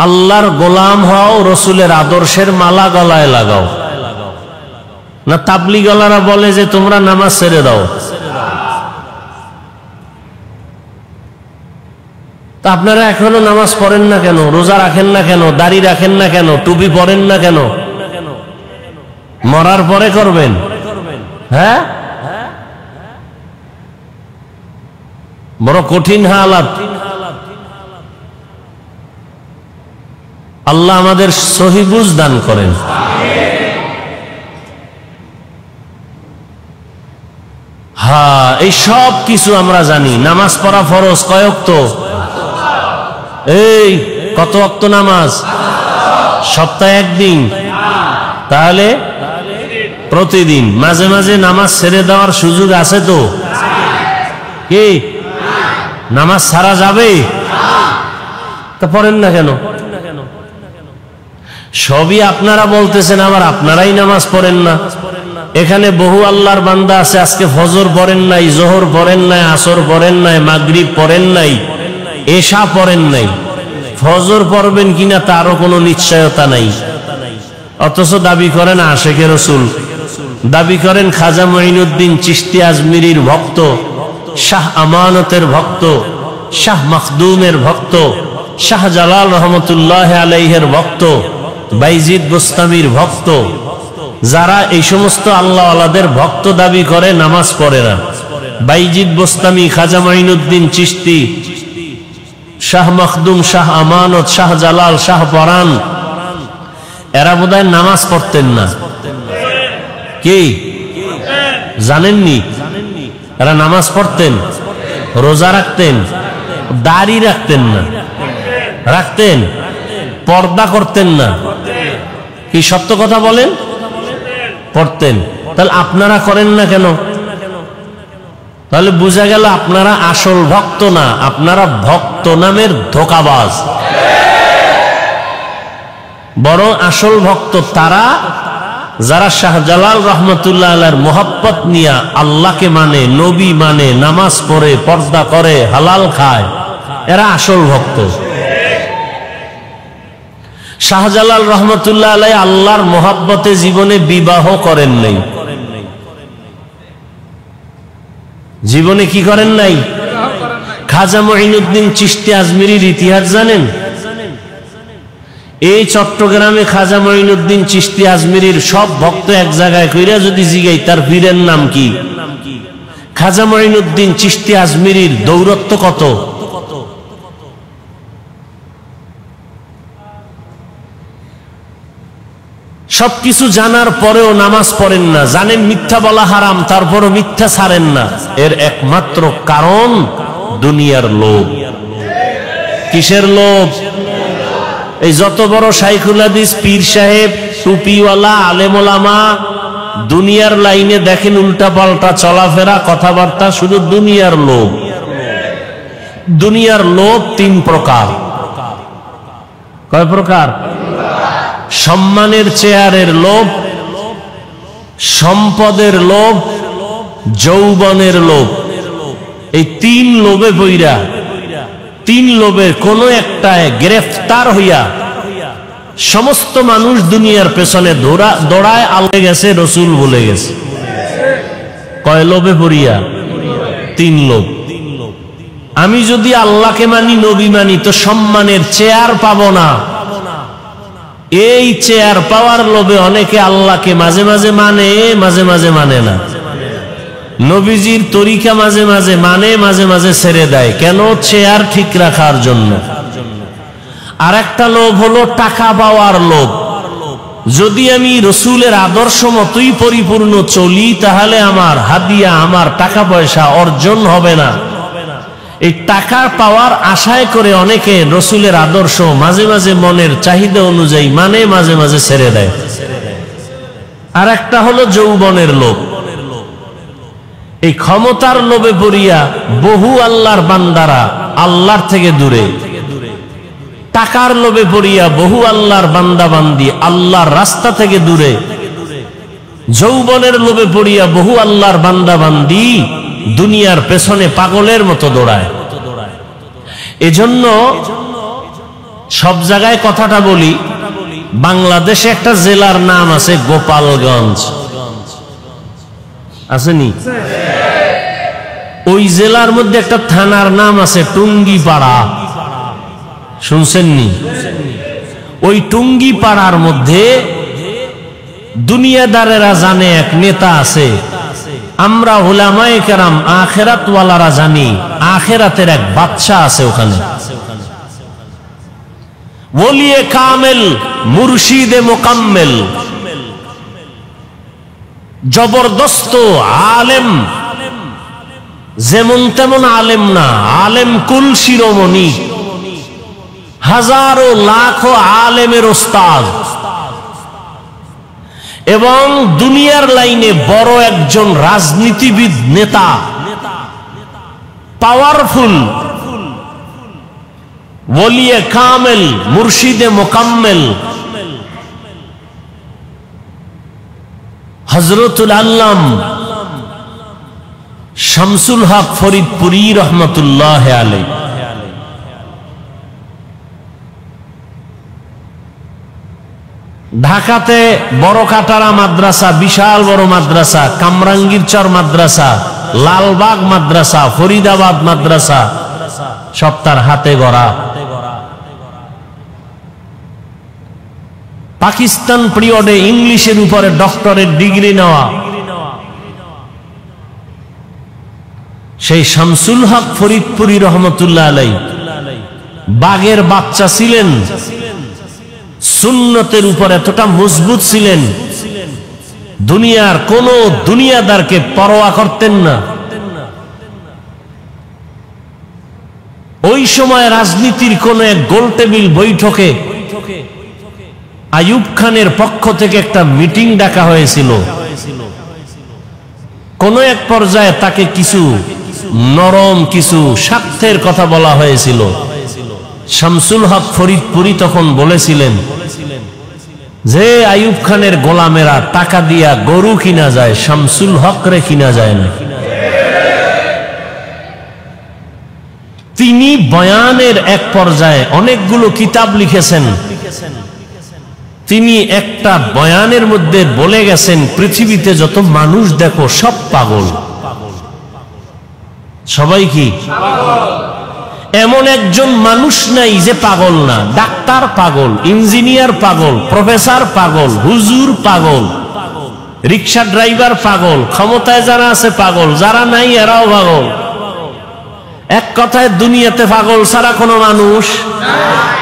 আল্লাহর গোলাম হও, রসুলের আদর্শের মালা গলায় লাগাও। না তাবলীগওয়ালারা বলে যে তোমরা নামাজ ছেড়ে দাও, তা আপনারা এখনো নামাজ পড়েন না কেন? রোজা রাখেন না কেন? দাড়ি রাখেন না কেন? টুপি পরেন না কেন? মরার পরে করবেন? হ্যাঁ, বড় কঠিন হালাত। আল্লাহ আমাদের সহি বুঝ দান করেন। হ্যাঁ, এই সব কিছু আমরা জানি। নামাজ পড়া ফরজ কয় ওয়াক্ত? এই কত ওয়াক্ত নামাজ? সপ্তাহে একদিন, তাহলে প্রতিদিন। মাঝে মাঝে নামাজ ছেড়ে দেওয়ার সুযোগ আছে তো? কি নামাজ ছাড়া যাবে? তা পড়েন না কেন? সবই আপনারা বলতেছেন, আবার আপনারাই নামাজ পড়েন না। এখানে বহু আল্লাহর বান্দা আছে, আজকে ফজর পড়েন নাই, জোহর পড়েন নাই, আসর পড়েন নাই, মাগরিব পড়েন নাই, এশা পড়েন নাই। ফজর পড়বেন কিনা তারও কোনো নিশ্চয়তা নাই, অথচ দাবি করেন আশেকে রসুল, দাবি করেন খাজা মঈনুদ্দিন চিশতি আজমিরির ভক্ত, শাহ আমানতের ভক্ত, শাহ মখদুমের ভক্ত, শাহ জালাল রহমতুল্লাহ আলাইহের ভক্ত, বাইজিদ বুস্তামির ভক্ত। যারা এই সমস্ত আল্লাহ আল্লাহদের ভক্ত দাবি করে, নামাজ পড়ে না। বাইজিদ বুস্তামি, খাজা মঈনুদ্দিন চিশতি, শাহ মখদুম, শাহ আমানত, শাহ জালাল, শাহ পরান, এরা বোধহয় নামাজ পড়তেন না। কি জানেননি? এরা নামাজ পড়তেন, রোজা রাখতেন, দাড়ি রাখতেন না, রাখতেন, পর্দা করতেন না। কি সত্য কথা বলেন? পড়তেন। তাহলে আপনারা করেন না কেন? তাহলে বোঝা গেল আপনারা আসল ভক্ত না, আপনারা ভক্ত নামের ধোঁকাবাজ। বরং আসল ভক্ত তারা যারা শাহজালাল রহমতুল্লাহ আলাইহির মোহাব্বত নিয়ে আল্লাহকে মানে, নবী মানে, নামাজ পড়ে, পর্দা করে, হালাল খায়, এরা আসল ভক্ত। শাহজালাল রহমতুল্লাহ আলাইহি আল্লাহর মোহাব্বতে জীবনে বিবাহ করেন নাই। জীবনে কি করেন নাই? খাজা মঈনুদ্দিন চিশতি আজমিরির ইতিহাস জানেন? এই চট্টগ্রামে খাজা মঈনুদ্দিন চিশতি আজমিরির সব ভক্ত এক জায়গায় কইরা যদি জিগাই তার পীরের নাম কি, খাজা মঈনুদ্দিন চিশতি আজমিরির দৌরত্ব কত? সবকিছু জানার পরেও নামাজ পড়েন না, জানেন মিথ্যা বলা হারাম, তারপরও মিথ্যা ছাড়েন না। এর একমাত্র কারণ দুনিয়ার লোভ। কিসের লোভ? এই যত বড় শাইখুল হাদিস, পীর সাহেব, টুপিওয়ালা, আলেম ওলামা, দুনিয়ার লাইনে দেখেন উল্টা পাল্টা চলাফেরা, কথাবার্তা, শুধু দুনিয়ার লোভ। দুনিয়ার লোভ তিন প্রকার। কয় প্রকার? সম্মানের চেয়ারের লোভ, সম্পদের লোভ, যৌবনের লোভ। এই তিন লোভে বইরা, তিন লোভের কোন একটায় গ্রেফতার হইয়া সমস্ত মানুষ দুনিয়ার পেছনে দৌড়ায়। আল্লাহ গেছে, রসুল বলে গেছে। কয় লোভে পড়িয়া? তিন লোভ। আমি যদি আল্লাহকে মানি, নবী মানি, তো সম্মানের চেয়ার পাবো না। এই চেয়ার পাওয়ার লোভে অনেকে আল্লাহকে মাঝে মাঝে মানে, মাঝে মাঝে মানে না। নবীজির তরিকা মাঝে মাঝে মানে, মাঝে মাঝে ছেড়ে দেয়। কেন? চেয়ার ঠিক রাখার জন্য। আর একটা লোভ হলো টাকা পাওয়ার লোভ। যদি আমি রসুলের আদর্শ মতোই পরিপূর্ণ চলি, তাহলে আমার হাদিয়া, আমার টাকা পয়সা অর্জন হবে না। এই টাকা পাওয়ার আশায় করে অনেকে রসুলের আদর্শ মাঝে মাঝে মনের চাহিদা অনুযায়ী মানে, মাঝে মাঝে ছেড়ে দেয়। আর একটা হলো যৌবনের লোভ। এই ক্ষমতার লোভে পড়িয়া বহু আল্লাহর বান্দারা আল্লাহর থেকে দূরে, টাকার লোভে পড়িয়া বহু আল্লাহর বান্দা বান্দি আল্লাহর রাস্তা থেকে দূরে, যৌবনের লোভে পড়িয়া বহু আল্লাহর বান্দা বান্দি দুনিয়ার পেছনে পাগলের মতো দৌড়ায়। এজন্য সব জায়গায় কথাটা বলি, বাংলাদেশে একটা জেলার নাম আছে গোপালগঞ্জ, আসেনি? ওই জেলার মধ্যে একটা থানার নাম আছে টুঙ্গিপাড়া, শুনছেননি? ওই টুঙ্গিপাড়ার মধ্যে দুনিয়াদারেরা জানে এক নেতা আছে, আমরা উলামায়ে কেরাম আখিরাতওয়ালারা জানি আখিরাতের এক বাদশা আছে ওখানে। ওলিয়ে কামেল, মুর্শিদে মোকাম্মেল, জবরদস্ত আলেম, যেমন তেমন আলেম না, আলেম কুল শিরোমণি, হাজারো লাখো আলেমের ওস্তাদ, এবং দুনিয়ার লাইনে বড় একজন রাজনীতিবিদ, নেতা, পাওয়ারফুল, ওলিয়ে কামেল, মুর্শিদে মোকাম্মেল, হযরতুল আল্লাম শামসুল হক ফরিদপুরি রহমতুল্লাহ আলাইহি। ঢাকাতে বড় কাটারা মাদ্রাসা, বিশাল বড় মাদ্রাসা, কামরাঙ্গীরচর মাদ্রাসা, লালবাগ মাদ্রাসা, ফরিদাবাদ মাদ্রাসা, সব তার হাতে গড়া। পাকিস্তান পিরিয়ডে ইংলিশের উপরে ডক্টরেট ডিগ্রি নেওয়া সেই শামসুল হক ফরিদপুরি রহমতুল্লাহ আলাইহি বাগের বাচ্চা ছিলেন, সুন্নতের উপর এতটা মজবুত ছিলেন, দুনিয়ার কোন দুনিয়াদারকে পরোয়া করতেন না। ওই সময় রাজনীতির কোন এক গোলটেবিল বৈঠকে আইয়ুব খানের পক্ষ থেকে একটা মিটিং ডাকা হয়েছিল। কোন এক পর্যায়ে তাকে কিছু নরম কিছু স্বার্থের কথা বলা হয়েছিল। শামসুল হক ফরিদপুরি তখন বলেছিলেন যে আইয়ুব খানের গোলামেরা টাকা দিয়া গরু কিনা যায়, শামসুল হক রে কিনা যায় না। তিনি বয়ানের এক পর্যায়ে অনেকগুলো কিতাব লিখেছেন। তিনি একটা বয়ানের মধ্যে বলে গেছেন, পৃথিবীতে যত মানুষ দেখো সব পাগল। সবাই কি? এমন একজন মানুষ নাই যে পাগল না। ডাক্তার পাগল, ইঞ্জিনিয়ার পাগল, প্রফেসর পাগল, হুজুর পাগল, রিক্সা ড্রাইভার পাগল, ক্ষমতায় যারা আছে পাগল, যারা নাই এরাও পাগল। এক কথায় দুনিয়াতে পাগল ছাড়া কোনো মানুষ নাই।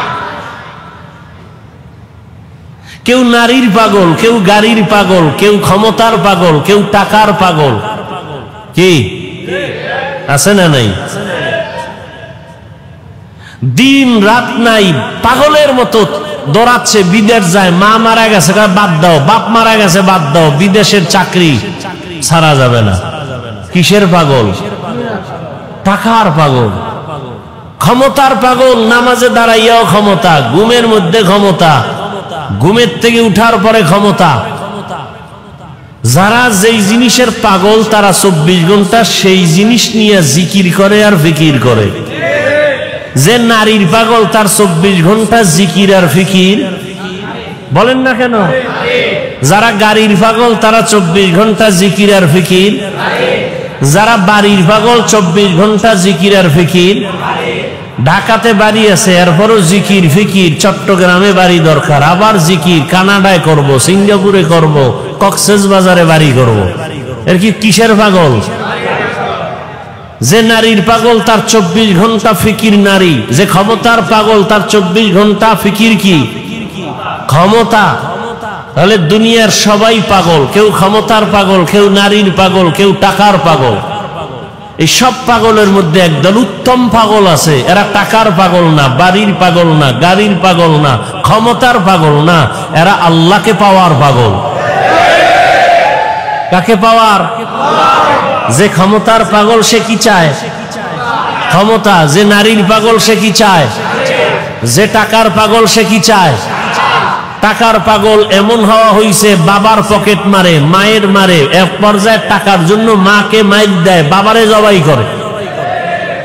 কেউ নারীর পাগল, কেউ গাড়ির পাগল, কেউ ক্ষমতার পাগল, কেউ টাকার পাগল। কি আছে না নাই? দিন রাত নাই, পাগলের মতো দৌড়াচ্ছে, বিদেশ যায়, মা মারা গেছে বাদ দাও, বাপ মারা গেছে বাদ দাও, বিদেশের চাকরি ছাড়া যাবে না। কিসের পাগল? টাকার পাগল, ক্ষমতার পাগল। নামাজে দাঁড়াইয়াও ক্ষমতা, ঘুমের মধ্যে ক্ষমতা, ঘুমের থেকে উঠার পরে ক্ষমতা। যারা যেই জিনিসের পাগল তারা 24 ঘন্টা সেই জিনিস নিয়ে জিকির করে আর ফিকির করে। যে নারীর পাগল তার 24 ঘন্টা জিকির আর ফিকির, বলেন না কেন? যারা গাড়ির পাগল তারা 24 ঘন্টা জিকির আর ফিকির। যারা বাড়ির পাগল 24 ঘন্টা জিকির আর ফিকির, ঢাকাতে বাড়ি আছে এরপরও জিকির ফিকির, চট্টগ্রামে বাড়ি দরকার, আবার জিকির কানাডায় করব, সিঙ্গাপুরে করব, কক্সবাজারে বাড়ি করব। এর কি কিসের পাগল? যে নারীর পাগল তার 24 ঘন্টা ফিকির নারী, যে ক্ষমতার পাগল তার 24 ঘন্টা ফিকির কি? ক্ষমতা। তাহলে দুনিয়ার সবাই পাগল, কেউ ক্ষমতার পাগল, কেউ নারীর পাগল, কেউ টাকার পাগল। এই সব পাগলের মধ্যে একদল উত্তম পাগল আছে, এরা টাকার পাগল না, বাড়ির পাগল না, গাড়ির পাগল না, ক্ষমতার পাগল না, এরা আল্লাহকে পাওয়ার পাগল। কাকে পাওয়ার? যে ক্ষমতার পাগল সে কি চায়? ক্ষমতা। যে নারীর পাগল সে কি চায়? যে টাকার পাগল সে কি চায়? টাকার পাগল এমন হওয়া হইছে বাবার পকেট মারে, মায়ের মারে, এক পর্যায়ে টাকার জন্য মাকে মাইর দেয়, বাবারে জবাই করে।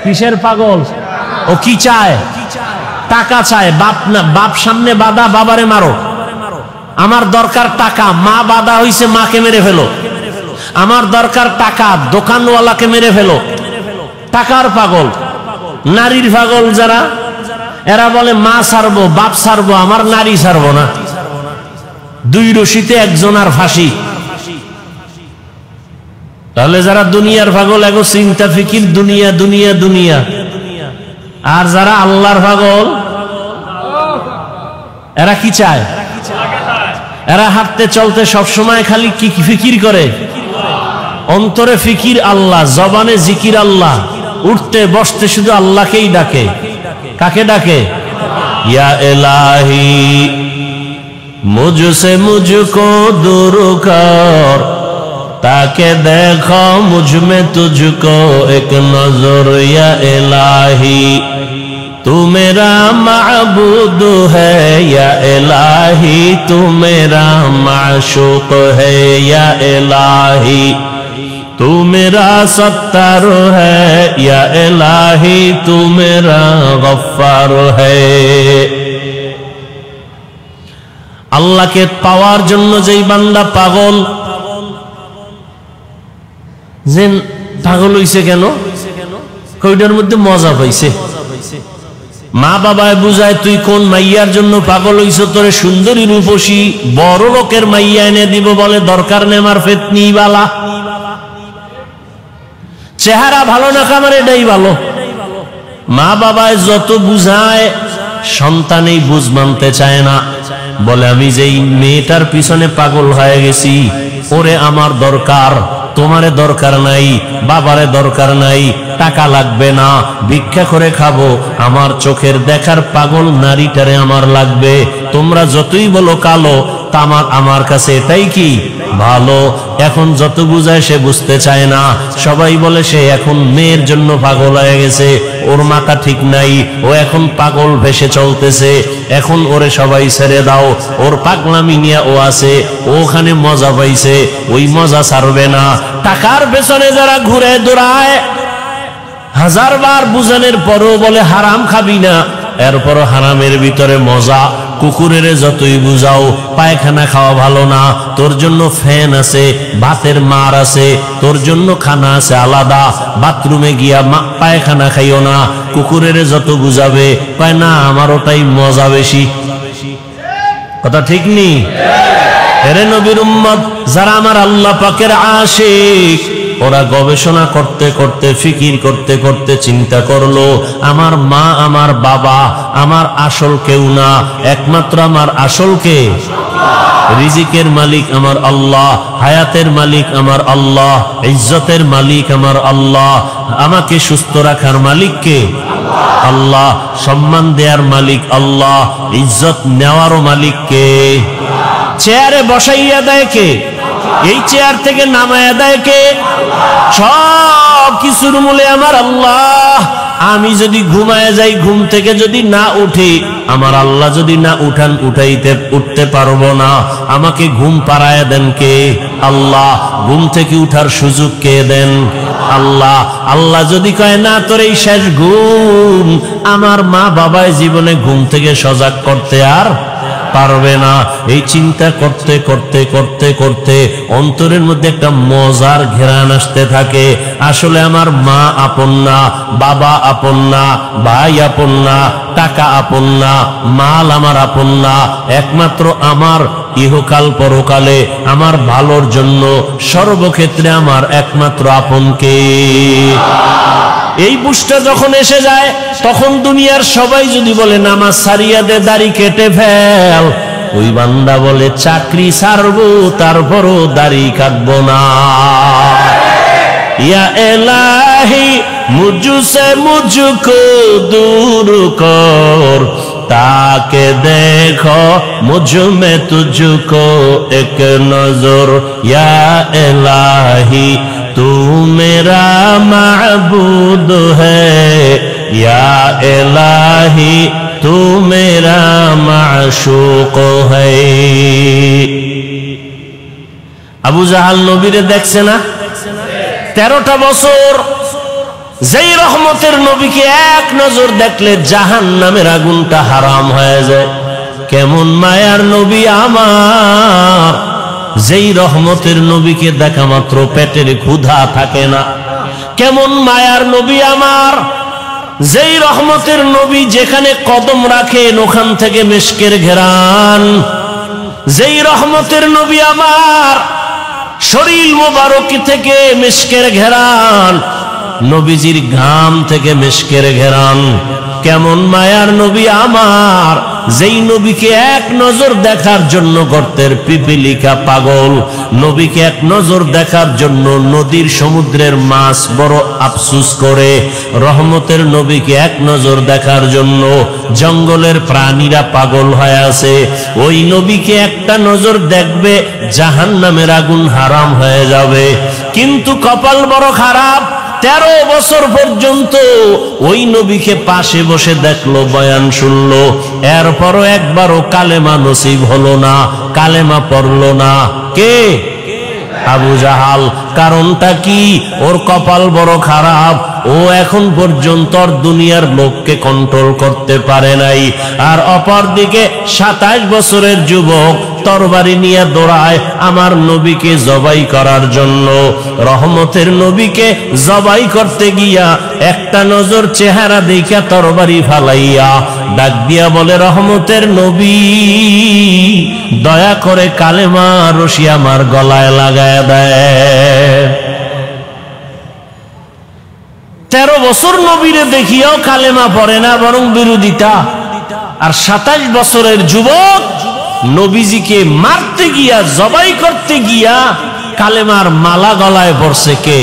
কিসের পাগল? ও কি চায়? টাকা চায়। বাপ না, বাপ সামনে বাধা, বাবারে মারো। আমার দরকার টাকা, মা বাধা হইছে, মাকে মেরে ফেলো। আমার দরকার টাকা, দোকানওয়ালাকে মেরে ফেলো। টাকার পাগল। নারীর পাগল যারা, এরা বলে মা ছাড়বো, বাপ ছাড়বো, আমার নারী ছাড়বো না। দুই রশিতে একজনার ফাঁসি। তাহলে যারা দুনিয়ার পাগল এগো চিন্তা ফিকির দুনিয়া দুনিয়া দুনিয়া, আর যারা আল্লাহর পাগল এরা কি চায়? এরা হাঁটতে চলতে সবসময় খালি কি ফিকির করে? অন্তরে ফিকির আল্লাহ, জবানে জিকির আল্লাহ, উঠতে বসতে শুধু আল্লাহকেই ডাকে। কাকে ডাকে? ইয়া ইলাহি মুঝসে মুঝকো दूर कर, ताके देखो मुझ में तुझको एक नजर। या इलाही तू मेरा माबूद है, या इलाही तू मेरा माशूक है। या इलाही तू मेरा सत्तार है, या इलाही तू मेरा गफ्फार है। আল্লাহকে পাওয়ার জন্য যেই বান্দা পাগল, যে পাগল হইছে কেন? কইটার মধ্যে মজা পাইছে। মা বাবায় বুঝায় তুই কোন মাইয়ার জন্য পাগল হইছ, তোরে সুন্দরী রূপসী বড় লোকের মাইয়া এনে দিব, বলে দরকার নেই আমার ফেতনি বালা। চেহারা ভালো না খাবার এটাই ভালো। মা বাবায় যত বুঝায় সন্তানেই বুঝ মানতে চায় না, বলে আমি যেই মেয়েটার পিছনে পাগল হয়ে গেছি, ওরে আমার দরকার, তোমারে দরকার নাই, বাবারে দরকার নাই, টাকা লাগবে না, ভিক্ষা করে খাবো, আমার চোখের দেখার পাগল নারীটারে আমার লাগবে। তোমরা যতই বলো কালো, তা আমার কাছে এটাই কি ভালো। এখন যত বুঝায় সে বুঝতে চায় না। সবাই বলে সে এখন মেয়ের জন্য পাগল হয়ে গেছে, ওর মাথা ঠিক নাই, ও এখন পাগল ভেসে চলতেছে, এখন ওরে সবাই ছেড়ে দাও, ওর পাগলামি নিয়ে ও আছে, ওখানে মজা পাইছে, ওই মজা ছাড়বে না। টাকার পেছনে যারা ঘুরে দৌড়ায়, হাজারবার বুঝানোর পরও বলে হারাম খাবি না, এরপরও হারামের ভিতরে মজা। কুকুরের যতই বুঝাও পায়খানা খাওয়া ভালো না, তোর জন্য ফ্যান আছে, ভাতের মার আছে, তোর জন্য খানা আছে আলাদা, বাথরুমে গিয়া পায়খানা খাইও না। কুকুরের যত বুঝাবে পায় না, আমার ওটাই মজা বেশি। কথা ঠিক নি? এরে নবীর উম্মত যারা আমার আল্লাহ পাকের আশিক, ওরা গবেষণা করতে করতে ফিকির করতে করতে চিন্তা করলো, আমার মা আমার বাবা আমার আসল কেউ না, একমাত্র আমার আসল কে? রিজিকের মালিক আমার আল্লাহ, হায়াতের মালিক আমার আল্লাহ, ইজ্জতের মালিক আমার আল্লাহ, আমাকে সুস্থ রাখার মালিক কে? আল্লাহ, সম্মান দেওয়ার মালিক আল্লাহ, ইজ্জত নেওয়ারও মালিক কে? চেয়ারে বসাইয়া দেয় কে? এই চেয়ার থেকে নামায়া দেয় কে? সব কিছুর মূলে আমার আল্লাহ। আমি যদি ঘুমায় যাই, ঘুম থেকে যদি না উঠি, আমার আল্লাহ যদি না উঠতে পারবো না, আমাকে ঘুম পাড়ায় দেন কে? আল্লাহ। ঘুম থেকে উঠার সুযোগ কে দেন? আল্লাহ। আল্লাহ যদি কয় না তোর এই শেষ ঘুম, আমার মা বাবায় জীবনে ঘুম থেকে সজাগ করতে আর পারবে না। এই চিন্তা করতে করতে করতে করতে অন্তরের মধ্যে একটা মজার ঘেরান আসতে থাকে। আসলে আমার মা আপন না, বাবা আপন না, ভাই আপন না, টাকা আপন না, মাল আমার আপন না, একমাত্র আমার ইহকাল পরকালে আমার ভালোর জন্য সর্বক্ষেত্রে আমার একমাত্র আপনকে। এই বুঝটা যখন এসে যায়, তখন দুনিয়ার সবাই যদি বলে নামাজ সারিয়া দে, দাড়ি কেটে ফেল, ওই বান্দা বলে চাকরি ছাড়বো তারপরও দাড়ি কাটবো না। या इलाही मुझसे मुझको दूर कर, ताके देखो मुझ में तुझको एक नजर। या इलाही तू मेरा माबूद है, या इलाही तू मेरा माशूक है। আবু জাহাল নবীরে দেখছে না 13টা বছর, যেই রহমতের নবীকে এক নজর দেখলে জাহান্নামের আগুনটা হারাম হয়ে যায়। কেমন মায়ার নবী আমার, যেই রহমতের নবীকে দেখা মাত্র পেটের ক্ষুধা থাকে না। কেমন মায়ার নবী আমার, যেই রহমতের নবী যেখানে কদম রাখেন ওখান থেকে মিশকের ঘেরান। যেই রহমতের নবী আমার, শরীর মোবারক থেকে মিশকের ঘেরান, নবীজির ঘাম থেকে মিশকের ঘেরান। কেমন মায়ার নবী আমার, যেই নবীকে এক নজর দেখার জন্য গর্তের পিপিলিকা পাগল, নবীকে এক নজর দেখার জন্য নদীর সমুদ্রের মাছ বড় আফসুস করে, রহমতের নবীকে এক নজর দেখার জন্য জঙ্গলের প্রাণীরা পাগল হয়ে আছে। ওই নবীকে একটা নজর দেখবে জাহান্নামের আগুন হারাম হয়ে যাবে। কিন্তু কপাল বড় খারাপ, 13 বছর পর্যন্ত ওই নবীকে পাশে বসে দেখলো, বয়ান শুনলো, এরপরও একবারও কালেমা নসিব হলো না, কালেমা পড়লো না। কে? আবু জাহাল। কারণটা কি? ওর কপাল বড় খারাপ, ও এখন পর্যন্ত দুনিয়ার লোককে কন্ট্রোল করতে পারে নাই। আর অপরদিকে 27 বছরের যুবক তরবারি নিয়ে দৌড়ায় আমার নবীকে জবাই করার জন্য। রহমতের নবীকে জবাই করতে গিয়া একটা নজর চেহারা দেখা তরবারি ফালাইয়া ডাক দিয়া বলে, রহমতের নবী দয়া করে কালেমা রশি আমার গলায় লাগায় দেয়। 13 বছর নবীরে দেখিয়াও কালেমা পড়ে না, বরং বিরোধিতা। আর 27 বছরের যুবক নবীজিকে মারতে গিয়া, জবাই করতে গিয়া কালেমার মালা গলায় পড়ছে। কে?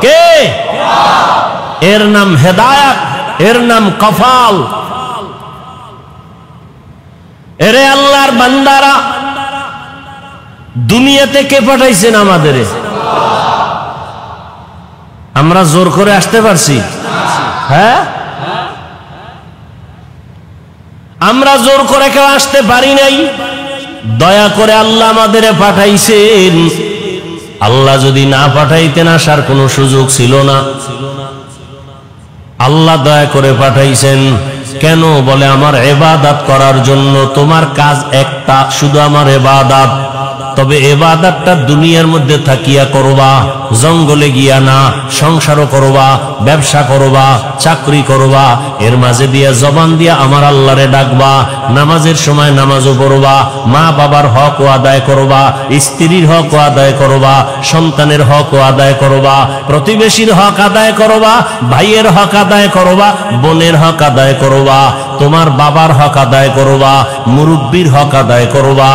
কে? এর নাম হেদায়েত, এর নাম কফাল। এরে আল্লাহর বান্দারা, দুনিয়াতে কে পাঠাইছেন আমাদের? আমরা জোর করে আসতে পারছি? হ্যাঁ, আমরা জোর করে কেউ আসতে পারি নাই। দয়া করে আল্লাহ আমাদের পাঠাইছেন। আল্লাহ যদি না পাঠাইতেন আসার কোনো সুযোগ ছিল না। আল্লাহ দয়া করে পাঠাইছেন। কেন? বলে আমার ইবাদত করার জন্য। তোমার কাজ একটা, শুধু আমার ইবাদত। তবে ইবাদতটা দুনিয়ার মধ্যে থাকিয়া করবা, জঙ্গলে গিয়া না। সংসারও করবা, ব্যবসা করবা, চাকরি করবা, এর মাঝে দিয়া জবান দিয়া আমার আল্লাহরে ডাকবা। নামাজের সময় নামাজও পড়বা, মা বাবার হকও আদায় করবা, স্ত্রীর হকও আদায় করবা, সন্তানের হকও আদায় করবা, প্রতিবেশীর হক আদায় করবা, ভাইয়ের হক আদায় করবা, বোনের হক আদায় করবা, তোমার বাবার হক আদায় করবা, মুরব্বির হক আদায় করবা।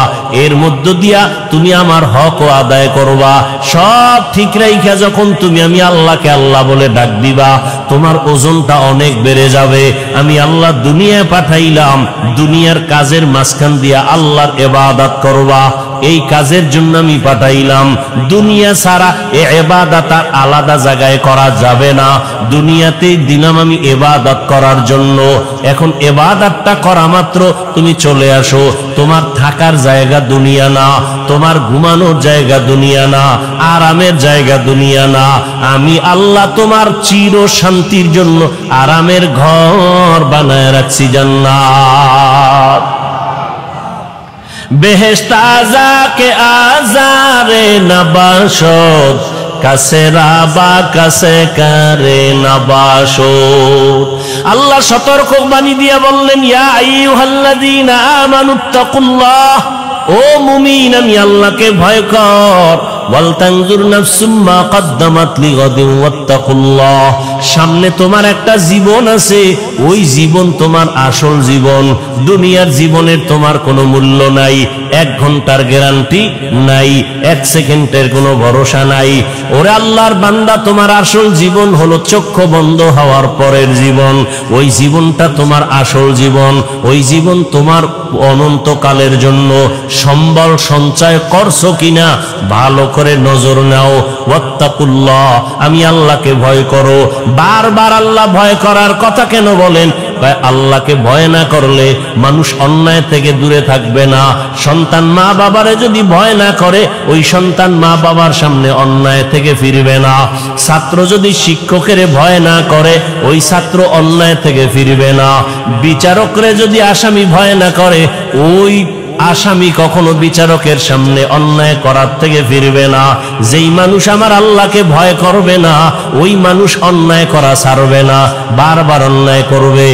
এর মধ্য দিয়া তুমি আমার হকও আদায় করবা। সব ঠিক রাইখা যখন তুমি আমি আল্লাহকে আল্লাহ বলে ডাক দিবা, তোমার ওজনটা অনেক বেড়ে যাবে। আমি আল্লাহ দুনিয়ায় পাঠাইলাম, দুনিয়ার কাজের মাঝখান দিয়া আল্লাহর ইবাদত করবা, এই কাজের জন্য আমি পাঠাইলাম। দুনিয়া ছাড়া এই ইবাদত আলাদা জায়গায় করা যাবে না। দুনিয়াতেই দিলাম আমি ইবাদত করার জন্য। এখন ইবাদতটা করা মাত্র তুমি চলে আসো। তোমার থাকার জায়গা দুনিয়া না, তোমার ঘুমানোর জায়গা দুনিয়া না, আরামের জায়গা দুনিয়া না। আমি আল্লাহ তোমার চির শান্তির জন্য আরামের ঘর বানায় রাখছি, জান্নাত। বেহেশত আযাকে আযারে নবাসত কাছে রাবা কাছে কারে নবাসত। আল্লাহ সতর্ক বাণী দিয়ে বললেন, ইয়া আইয়ুহাল্লাযীনা আমানুত্তাকুল্লাহ, ও মুমিন আমি আল্লাহকে ভয় কর। ওয়াল তানজুর নাফসুম মা কদ্দামাত লিগাদিন ওয়াত্তাকুল্লাহ, সামনে তোমার একটা জীবন আছে, ওই জীবন তোমার আসল জীবন। দুনিয়ার জীবনের তোমার কোনো মূল্য নাই, 1 ঘন্টার গ্যারান্টি নাই, 1 সেকেন্ডের কোনো ভরসা নাই। ওরে আল্লাহর বান্দা, তোমার আসল জীবন হলো চক্ষু বন্ধ হওয়ার পরের জীবন। ওই জীবনটা তোমার আসল জীবন, ওই জীবন তোমার অনন্তকালের জন্য। সম্বল সঞ্চয় করছো কিনা ভালো করে নজর নাও। ওয়াত্তাকুল্লাহ, আমি আল্লাহকে ভয় করো। বারবার আল্লাহ ভয় করার কথা কেন বলেন? আল্লাহকে ভয় না করলে মানুষ অন্যায় থেকে দূরে থাকবে না। সন্তান মা বাবারে যদি ভয় না করে, ওই সন্তান মা বাবার সামনে অন্যায় থেকে ফিরবে না। ছাত্র যদি শিক্ষকের ভয় না করে, ওই ছাত্র অন্যায় থেকে ফিরবে না। বিচারকরে যদি আসামি ভয় না করে, ওই আসামি কখনো বিচারকের সামনে অন্যায় করার থেকে ফিরবে না। যেই মানুষ আমার আল্লাহকে ভয় করবে না, ওই মানুষ অন্যায় করা ছাড়বে না, বারবার অন্যায় করবে।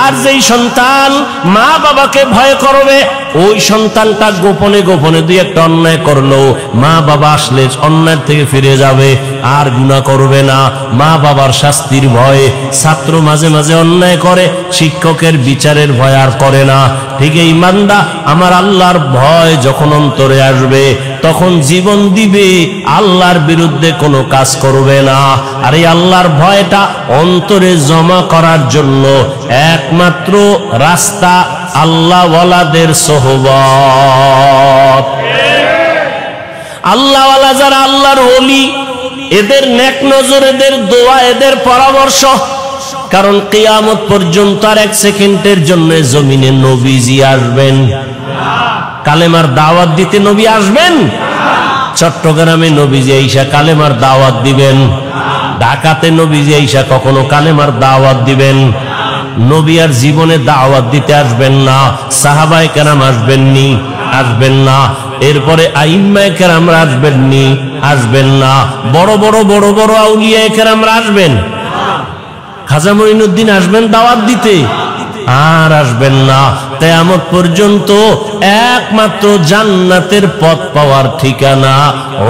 আর যেই সন্তান মা বাবাকে ভয় করবে, ওই সন্তানটা গোপনে গোপনে দুই একটা অন্যায় করলো, মা বাবা আসলে অন্যায় থেকে ফিরে যাবে, আর গুনাহ করবে না। মা বাবার শাস্তির ভয়ে ছাত্র মাঝে মাঝে অন্যায় করে, শিক্ষকের বিচারের ভয় আর করে না। ঠিক এই বান্দা, আমার আল্লাহর ভয় যখন অন্তরে আসবে, তখন জীবন দিবে, আল্লাহর বিরুদ্ধে কোনো কাজ করবে না। আর এই আল্লাহর ভয়টা অন্তরে জমা করার জন্য একমাত্র রাস্তা আল্লাহওয়ালাদের সোহবত। আল্লাহওয়ালা যারা, আল্লাহর ওলি, এদের নেক নজর, এদের দোয়া, এদের পরামর্শ। কারণ কিয়ামত পর্যন্ত আর 1 সেকেন্ডের জন্য জমিনে নবীজি আসবেন? কালেমার দাওয়াত দিতে নবী আসবেন? চট্টগ্রামে নবীজি আইসা কালেমার দাওয়াত দিবেন? ঢাকাতে নবীজি আইসা কখনো কালেমার দাওয়াত দিবেন? নবী আর জীবনে দাওয়াত দিতে আসবেন না। সাহাবায়ে কেরাম আসবেননি? আসবেন না। এরপরে আইম্মায়ে কেরামরা আসবেননি? আসবেন না। বড় বড় বড় বড় আউলিয়ায়ে কেরামরা আসবেন? খাজা মঈনুদ্দিন আসবেন দাওয়াত দিতে? আর আসবেন না। কিয়ামত পর্যন্ত একমাত্র জান্নাতের পথ পাওয়ার ঠিকানা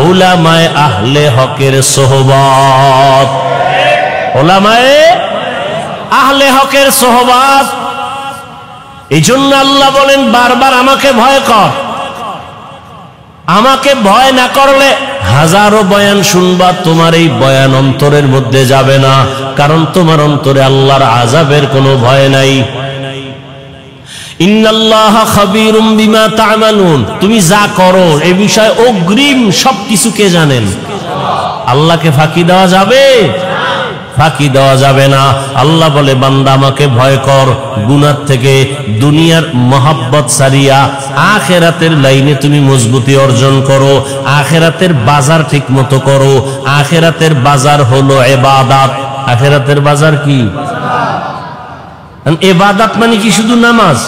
উলামায়ে আহলে হকের সোহবত। উলামায়ে আহলে হকের সোহবত। এই জন্য আল্লাহ বলেন বারবার, আমাকে ভয় কর। আমাকে ভয় না করলে হাজারো বয়ান শুনবা, তোমার এই বয়ান অন্তরের মধ্যে যাবে না। কারণ তোমার অন্তরে আল্লাহর আযাবের কোনো ভয় নাই। ইন্নাল্লাহা খাবীরুম বিমা তা'মালুন, তুমি যা করো এই বিষয়ে অগ্রিম সবকিছু কে জানেন? আল্লাহকে ফাঁকি দেওয়া যাবে? ফাঁকি দেওয়া যাবে না। আল্লাহ বলে, বান্দা আমাকে ভয় কর, গুনাহ থেকে দুনিয়ার মহব্বত সারিয়া আখিরাতের লাইনে তুমি মজবুতি অর্জন করো, আখিরাতের বাজার ঠিক মতো করো। আখিরাতের বাজার হলো ইবাদত। আখিরাতের বাজার কি? ইবাদত মানে কি শুধু নামাজ?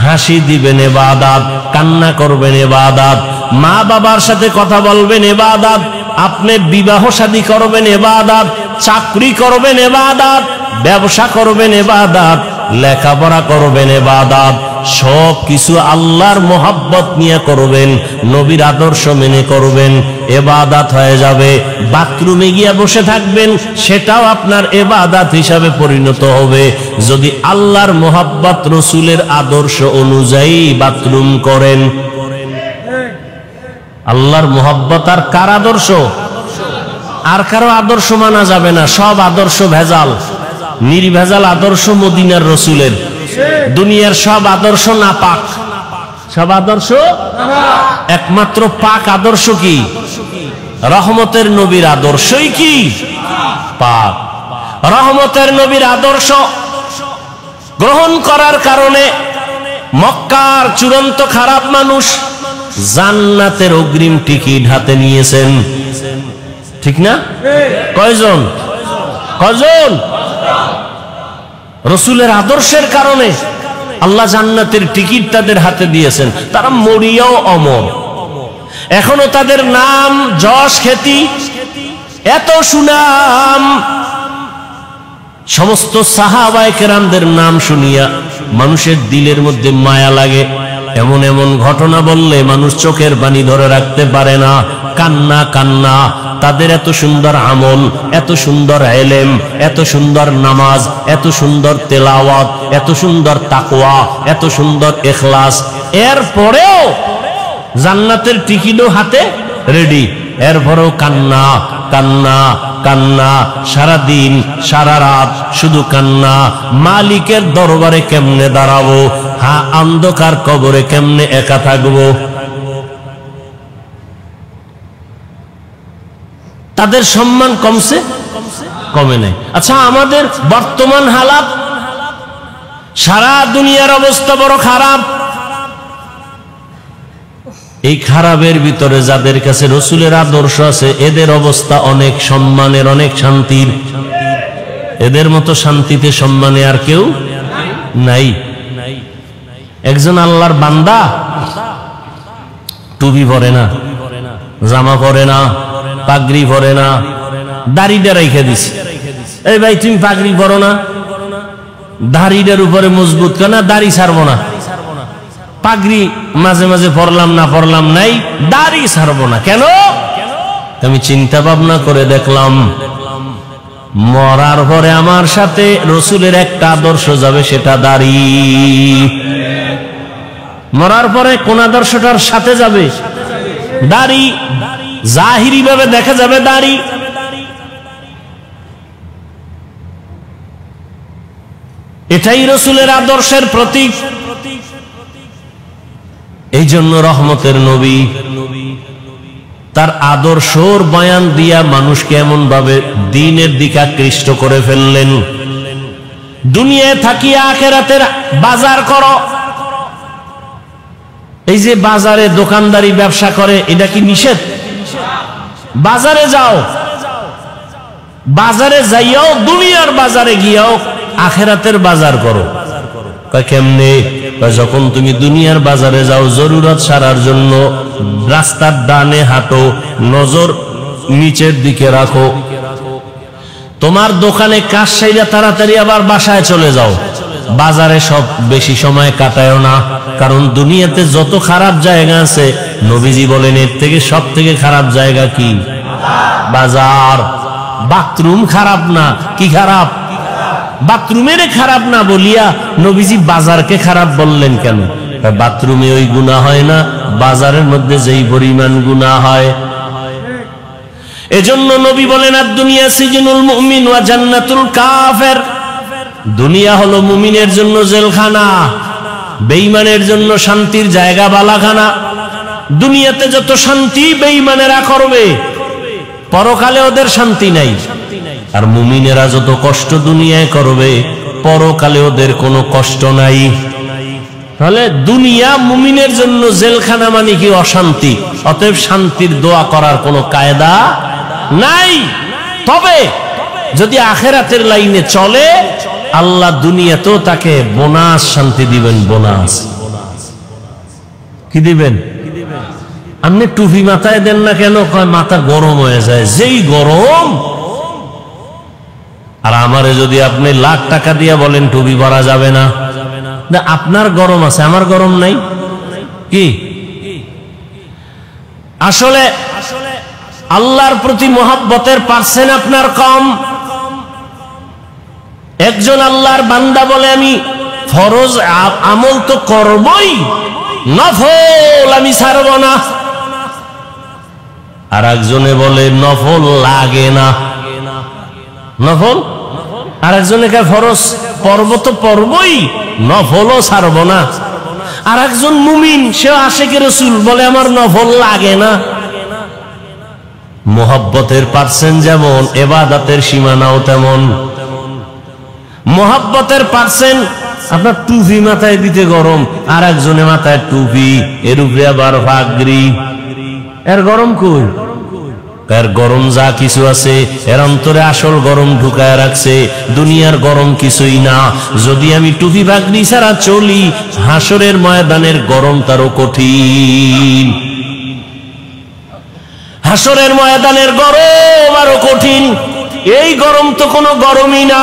হাসি দিবেন ইবাদত, কান্না করবেন ইবাদত, মা বাবার সাথে কথা বলবেন ইবাদত, আপনি বিবাহ শাদী করবেন ইবাদত, চাকরি করবেন ইবাদত, ব্যবসা করবেন ইবাদত, লেখাপড়া করবেন ইবাদত। সব কিছু আল্লাহর মোহাব্বত নিয়ে করবেন, নবীর আদর্শ মেনে করবেন, ইবাদত হয়ে যাবে। বাথরুমে গিয়ে বসে থাকবেন, সেটাও আপনার ইবাদত হিসাবে পরিণত হবে, যদি আল্লাহর মোহাব্বত, রসুলের আদর্শ অনুযায়ী বাথরুম করেন। আল্লাহর মোহাব্বত আর কার আদর্শ? আর কারো আদর্শ মানা যাবে না। সব আদর্শ ভেজাল, নির্ভেজাল আদর্শ মদিনার রসুলের। দুনিয়ার সব আদর্শ নাপাক, সব আদর্শ একমাত্র পাক আদর্শ কি? রহমতের নবীর আদর্শই কি? পাক। রহমতের নবীর আদর্শ গ্রহণ করার কারণে মক্কার চূড়ান্ত খারাপ মানুষ জান্নাতের অগ্রিম টিকিট হাতে নিয়েছেন, ঠিক না? কয়জন? কয়জন? রসুলের আদর্শের কারণে আল্লাহ জান্নাতের টিকিট তাদের হাতে দিয়েছেন, তারা মরিয়াও অমর। এখনো তাদের নাম যশ খ্যাতি, এত সুনাম। সমস্ত সাহাবায়ে কেরামদের নাম শুনিয়া মানুষের দিলের মধ্যে মায়া লাগে। এমন এমন ঘটনা বললে মানুষ চোখের পানি ধরে রাখতে পারে না, কান্না কান্না। তাদের এত সুন্দর আমল, এত সুন্দর ইলম, এত সুন্দর নামাজ, এত সুন্দর তেলাওয়াত, এত সুন্দর তাকওয়া, এত সুন্দর ইখলাস, এরপরেও জান্নাতের টিকিটও হাতে রেডি, এরপরেও কান্না কান্না কান্না, সারা দিন সারা রাত শুধু কান্না। মালিকের দরবারে কেমনে দাঁড়াবো, অন্ধকার কবরে কেমনে একা থাকবো। তাদের সম্মান কমছে, কমে নাই। আচ্ছা, আমাদের বর্তমান হালাত, সারা দুনিয়ার অবস্থা বড় খারাপ। এই খারাপের ভিতরে যাদের কাছে রসুলের আদর্শ আছে, এদের অবস্থা অনেক সম্মানের, অনেক শান্তির। এদের মতো শান্তিতে সম্মানে আর কেউ নাই। একজন আল্লাহর বান্দা টুপি পরে না, জামা পরে না, পাগড়ি পরে না, দাড়িটা রেখে দিছে। এই ভাই, তুমি পাগড়ি পরো না, দাড়িটার উপরে মজবুত কেন, দাড়ি ছাড়বো না। পাগড়ি মাঝে মাঝে পরলাম না, পরলাম নাই, দাড়ি ছাড়বো না কেন? আমি চিন্তা ভাবনা করে দেখলাম, মরার পরে আমার সাথে রসুলের একটা আদর্শ যাবে, সেটা দাড়ি। মরার পরে কোন আদর্শটার সাথে যাবে? দাড়ি। জাহিরি ভাবে দেখা যাবে দাড়ি। এটাই রসুলের আদর্শের প্রতীক। এই জন্য রহমতের নবী তার আদর্শর বয়ান দিয়া মানুষকে এমন ভাবে দ্বীনের দিকে আকৃষ্ট করে ফেললেন। দুনিয়ায় থাকিয়া আখিরাতের বাজার করো। এই যে বাজারে দোকানদারি ব্যবসা করে, এটা কি নিষেধ? বাজারে যাও, বাজারে যাইয়াও, দুনিয়ার বাজারে গিয়াও আখিরাতের বাজার করো। কেমনে? যখন তুমি দুনিয়ার বাজারে যাও জরুরত সারার জন্য, রাস্তার ডানে হাঁটো, নজর নিচের দিকে রাখো। তোমার দোকানে কাজ সাইরা তাড়াতাড়ি আবার বাসায় চলে যাও। বাজারে সব বেশি সময় কাটায়ও না, কারণ দুনিয়াতে যত খারাপ জায়গা আছে, নবীজি বলেন এর থেকে সব থেকে খারাপ জায়গা কি? বাজার। বাথরুম খারাপ না, কি খারাপ? বাথরুমের খারাপ না বলিয়া নবীজি বাজারকে খারাপ বললেন কেন? বাথরুমে ওই গুনাহ হয় না, বাজারের মধ্যে যেই পরিমাণ গুনাহ হয়। এজন্য নবী বলেন, আদ-দুনিয়া সিজনুল মুমিন ওয়া জান্নাতুল কাফের। দুনিয়া হলো মুমিনের জন্য জেলখানা, বেঈমানের জন্য শান্তির জায়গা, বালাখানা। দুনিয়াতে যত শান্তি বেঈমানেরা করবে, পরকালে ওদের শান্তি নাই। আর মুমিনেরা যত কষ্ট দুনিয়ায় করবে, পরকালে ওদের কোনো কষ্ট নাই। তাহলে দুনিয়া মুমিনের জন্য জেলখানা, মানে কি? অশান্তি। অতএব শান্তির দোয়া করার কোনো কায়দা নাই। তবে যদি আখিরাতের লাইনে চলে, আল্লাহ দুনিয়াতেও তাকে বোনাস শান্তি দিবেন। বোনাস কি দিবেন? আপনি টুপি মাথায় দেন না কেন? কয় মাথা গরম হয়ে যায়। যেই গরম। আর আমারে যদি আপনি লাখ টাকা দিয়ে বলেন টুপি পরা যাবে না, আপনার গরম আছে, আমার গরম নাই। কি আসলে আল্লাহর প্রতি মহব্বতের পার্সেন্ট আপনার কম। একজন আল্লাহর বান্দা বলে, আমি ফরজ আমল তো করবই, নফল আমি ছাড়ব না। আর একজনে বলে নফল লাগে না, নফল। আর একজনে কে ফরজ পর্ব তো পর্বই, নফলও ছাড়ব না। আর একজন মুমিন, সে আশিকে রাসূল, বলে আমার নফল লাগে না। মোহাব্বতের পার্সেন্ট যেমন, ইবাদতের সীমানাও তেমন। মোহাব্বতের পার্সেন্ট, আপনার টুপি মাথায় দিতে গরম, আর একজনের মাথায় টুপি, এর উপরে আবার পাগড়ি, এর গরম কই? এর গরম যা কিছু আছে এর অন্তরে আসল গরম ঢুকায় রাখছে, দুনিয়ার গরম কিছুই না। যদি আমি টুপি পাগড়ি ছাড়া চলি, হাসরের ময়দানের গরম তারও কঠিন, হাসরের ময়দানের গরম আরো কঠিন। এই গরম তো কোনো গরমই না।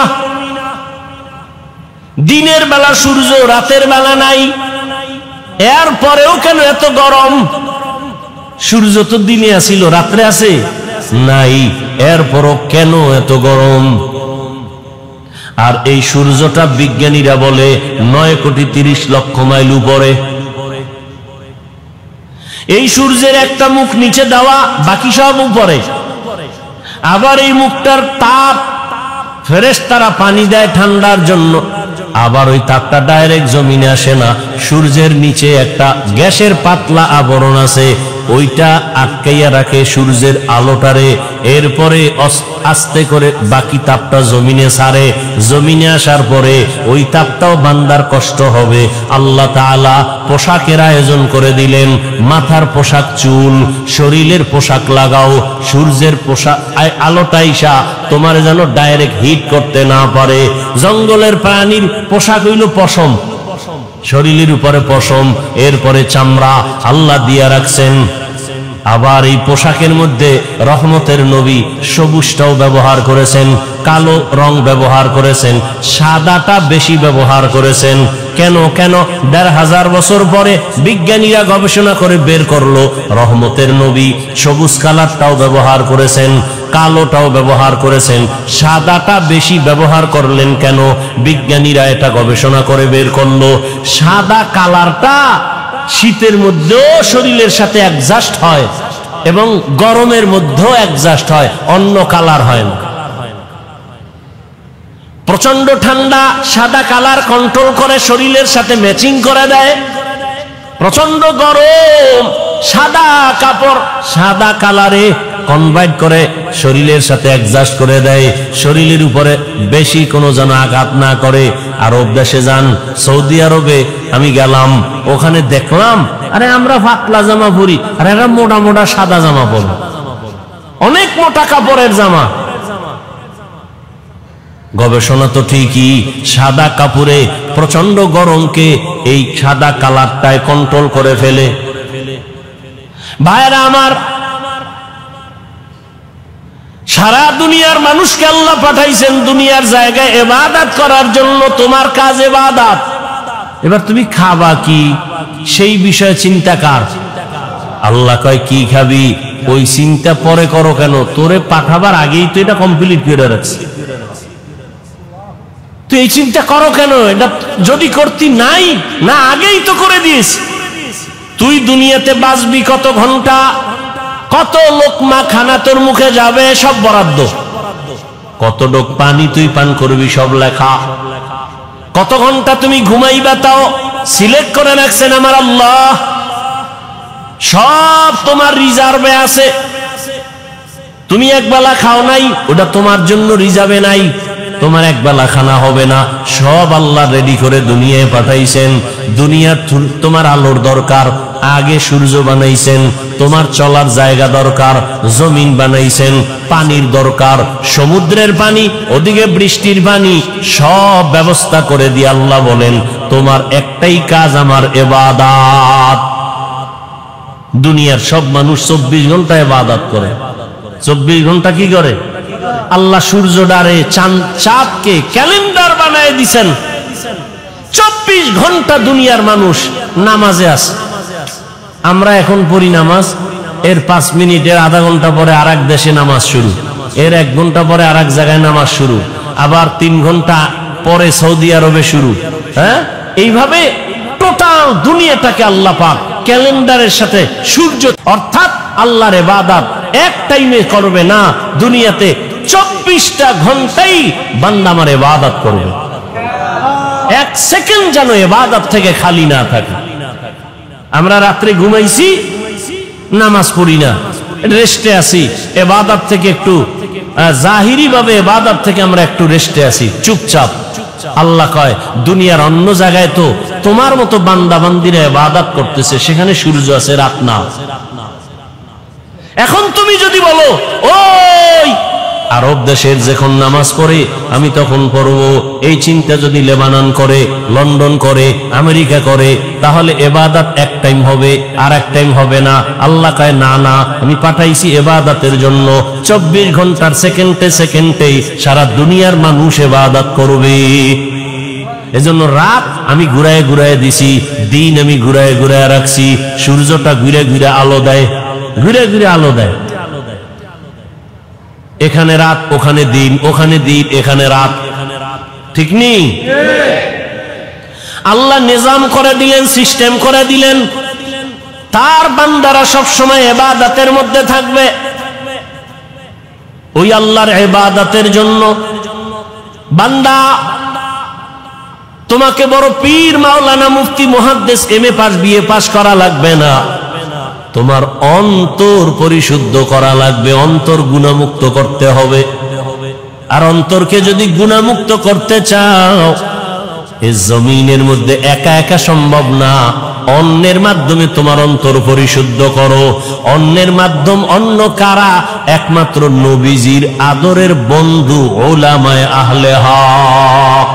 দিনের বেলা সূর্য, রাতের বেলা নাই, এর পরেও কেন এত গরম? সূর্য তো দিনে আসিল, রাত্রে আছে নাই, এরপরও কেন এত গরম? আর এই সূর্যটা বিজ্ঞানীরা বলে 9,30,00,000 মাইল উপরে। এই সূর্যের একটা মুখ নিচে দেওয়া, বাকি সব উপরে। আবার এই মুখটার তাপ ফেরেশতারা পানি দেয় ঠান্ডার জন্য, আবার ওই তাপটা ডাইরেক্ট জমিনে আসে না, সূর্যের নিচে একটা গ্যাসের পাতলা আবরণ আছে, ওইটা আটকাইয়া রাখে সূর্যের আলোটারে। এরপরে আস্তে করে বাকি তাপটা জমিনে ছাড়ে, জমিনে আসার পরে ওই তাপটাও বান্দার কষ্ট হবে। আল্লাহ তাআলা পোশাকের আয়োজন করে দিলেন, মাথার পোশাক, চুল, শরীরের পোশাক লাগাও, সূর্যের পোশাক আলোটা ইসা তোমার যেন ডাইরেক্ট হিট করতে না পারে। জঙ্গলের প্রাণীর পোশাক হইল পশম, শরীরের উপরে পশম, এরপরে চামড়া আল্লাহ দিয়া রাখছেন। আবার এই পোশাকের মধ্যে রহমতের নবী সবুজটাও ব্যবহার করেছেন, কালো রং ব্যবহার করেছেন, সাদাটা বেশি ব্যবহার করেছেন। কেন? 1,500 বছর পরে বিজ্ঞানীরা গবেষণা করে বের করলো রহমতের নবী সবুজ কালারটাও ব্যবহার করেছেন, কালোটাও ব্যবহার করেছেন, সাদাটা বেশি ব্যবহার করলেন কেন? বিজ্ঞানীরা এটা গবেষণা করে বের করলো সাদা কালারটা শীতের মধ্যেও শরীরের সাথে অ্যাডজাস্ট হয় এবং গরমের মধ্যেও অ্যাডজাস্ট হয়, অন্য কালার হয় না। প্রচন্ড ঠান্ডা সাদা কালার কন্ট্রোল করে শরীরের সাথে ম্যাচিং করে দেয়, প্রচন্ড গরম সাদা কাপড় সাদা কালারে কনভার্ট করে শরীরের সাথে অ্যাডজাস্ট করে দেয়, শরীরের উপরে বেশি কোনো যেন আঘাত না করে। আরব দেশে যান, সৌদি আরবে আমি গেলাম, ওখানে দেখলাম আরে আমরা পাতলা জামা পরি, আর এরা মোটা মোটা সাদা জামা পরে, অনেক মোটা কাপড়ের জামা। গবেষণা তো ঠিকই, সাদা কাপড়ে প্রচন্ড গরমকে এই সাদা কালারটায় কন্ট্রোল করে ফেলে। ভাইরা আমার, সারা দুনিয়ার মানুষকে আল্লাহ পাঠাইছেন দুনিয়ার জায়গায় ইবাদত করার জন্য, তোমার কাজ ইবাদত। এবার তুমি খাবা কি সেই বিষয়ে চিন্তা কার? আল্লাহ কয় কি খাবি ওই চিন্তা পরে করো কেন, তোরে পাঠাবার আগেই তো এটা কমপ্লিট করে রাখছি, তো এই চিন্তা করো কেন? এটা যদি করতি নাই না আগেই তো করে দিস। তুই দুনিয়াতে বাঁচবি কত ঘন্টা, কত লোকমা খানা তোর মুখে যাবে সব বরাদ্দ, কত ডোক পানি তুই পান করবি সব লেখা, কত ঘন্টা তুমি ঘুমাইবা তাও সিলেক্ট করে রাখছেন আমার আল্লাহ, সব তোমার রিজার্ভে আছে। তুমি একবেলা খাও নাই, ওটা তোমার জন্য রিজার্ভে নাই, তোমার একবেলা খানা হবে না, সব আল্লাহ রেডি করে দুনিয়ায় পাঠাইছেন। দুনিয়ার তোমার আলোর দরকার, আগে সূর্য বানাইছেন, তোমার চলার জায়গা দরকার, জমিন বানাইছেন, পানির দরকার, সমুদ্রের পানি, ওদিকে বৃষ্টির পানি, সব ব্যবস্থা করে দিয়ে আল্লাহ বলেন তোমার একটাই কাজ আমার ইবাদত। দুনিয়ার সব মানুষ 24 ঘন্টা ইবাদত করে, 24 ঘন্টা কি করে? আল্লাহ সূর্য ডারে চাঁদকে ক্যালেন্ডার বানায় দিছেন, 24 ঘন্টা দুনিয়ার মানুষ নামাজে আছে। আমরা এখন পড়ি নামাজ, এর 5 মিনিট, এর আধা ঘন্টা পরে আর এক দেশে নামাজ শুরু, এর 1 ঘন্টা পরে আর এক জায়গায় নামাজ শুরু, আবার 3 ঘন্টা পরে সৌদি আরবে শুরু। হ্যাঁ, এইভাবে টোটাল দুনিয়াটাকে আল্লাহ পাক ক্যালেন্ডারের সাথে সূর্য, অর্থাৎ আল্লাহর ইবাদত এক টাইমে করবে না, দুনিয়াতে 24টা ঘন্টাই বান্দা আমার ইবাদত করবে, 1 সেকেন্ড যেন ইবাদত থেকে খালি না থাকে। আমরা রাত্রে ঘুমাইছি, নামাজ পড়ি না, রেস্টে আছি, ইবাদত থেকে একটু জাহিরি ভাবে ইবাদত থেকে আমরা একটু রেস্টে আছি, চুপচাপ। আল্লাহ কয় দুনিয়ার অন্য জায়গায় তো তোমার মতো বান্দা বান্দিরা ইবাদত করতেছে, সেখানে সূর্য আছে, রাত না। এখন তুমি যদি বলো ওই আরব দেশের যখন নামাজ পড়ে আমি তখন পড়ব, এই চিন্তা যদি লেবানন করে, লন্ডন করে, আমেরিকা করে, তাহলে ইবাদত এক টাইম হবে আর এক টাইম হবে না। আল্লাহ কয় না না, আমি পাঠাইছি ইবাদতের জন্য। 24 ঘন্টার সেকেন্ডে সেকেন্ডে সারা দুনিয়ার মানুষ ইবাদত করবে। এজন্য রাত আমি ঘুরায় ঘুরায় দিছি, দিন আমি ঘুরায় ঘুরায় রাখছি। সূর্যটা ঘুরে ঘুরে আলো দেয়, ঘুরে ঘুরে আলো দেয়। এখানে রাত, ওখানে দিন, ওখানে দিন, এখানে রাত, ঠিক নেই? আল্লাহ নিজাম করে দিলেন, সিস্টেম করে দিলেন, তার বান্দারা সব সময় ইবাদতের মধ্যে থাকবে। ওই আল্লাহর ইবাদতের জন্য বান্দা, তোমাকে বড় পীর, মাওলানা, মুফতি, মুহাদ্দিস, এমএ পাস, বিএ পাস করা লাগবে না। তোমার অন্তর পরিশুদ্ধ করা লাগবে, অন্তর গুনাহমুক্ত করতে হবে। আর অন্তরকে যদি গুনাহমুক্ত করতে চাও, এই জমিনের মধ্যে একা একা সম্ভব না। অন্যের মাধ্যমে তোমার অন্তর পরিশুদ্ধ করো। অন্যের মাধ্যম অন্য কারা? একমাত্র নবীজির আদরের বন্ধু উলামায়ে আহলে হক।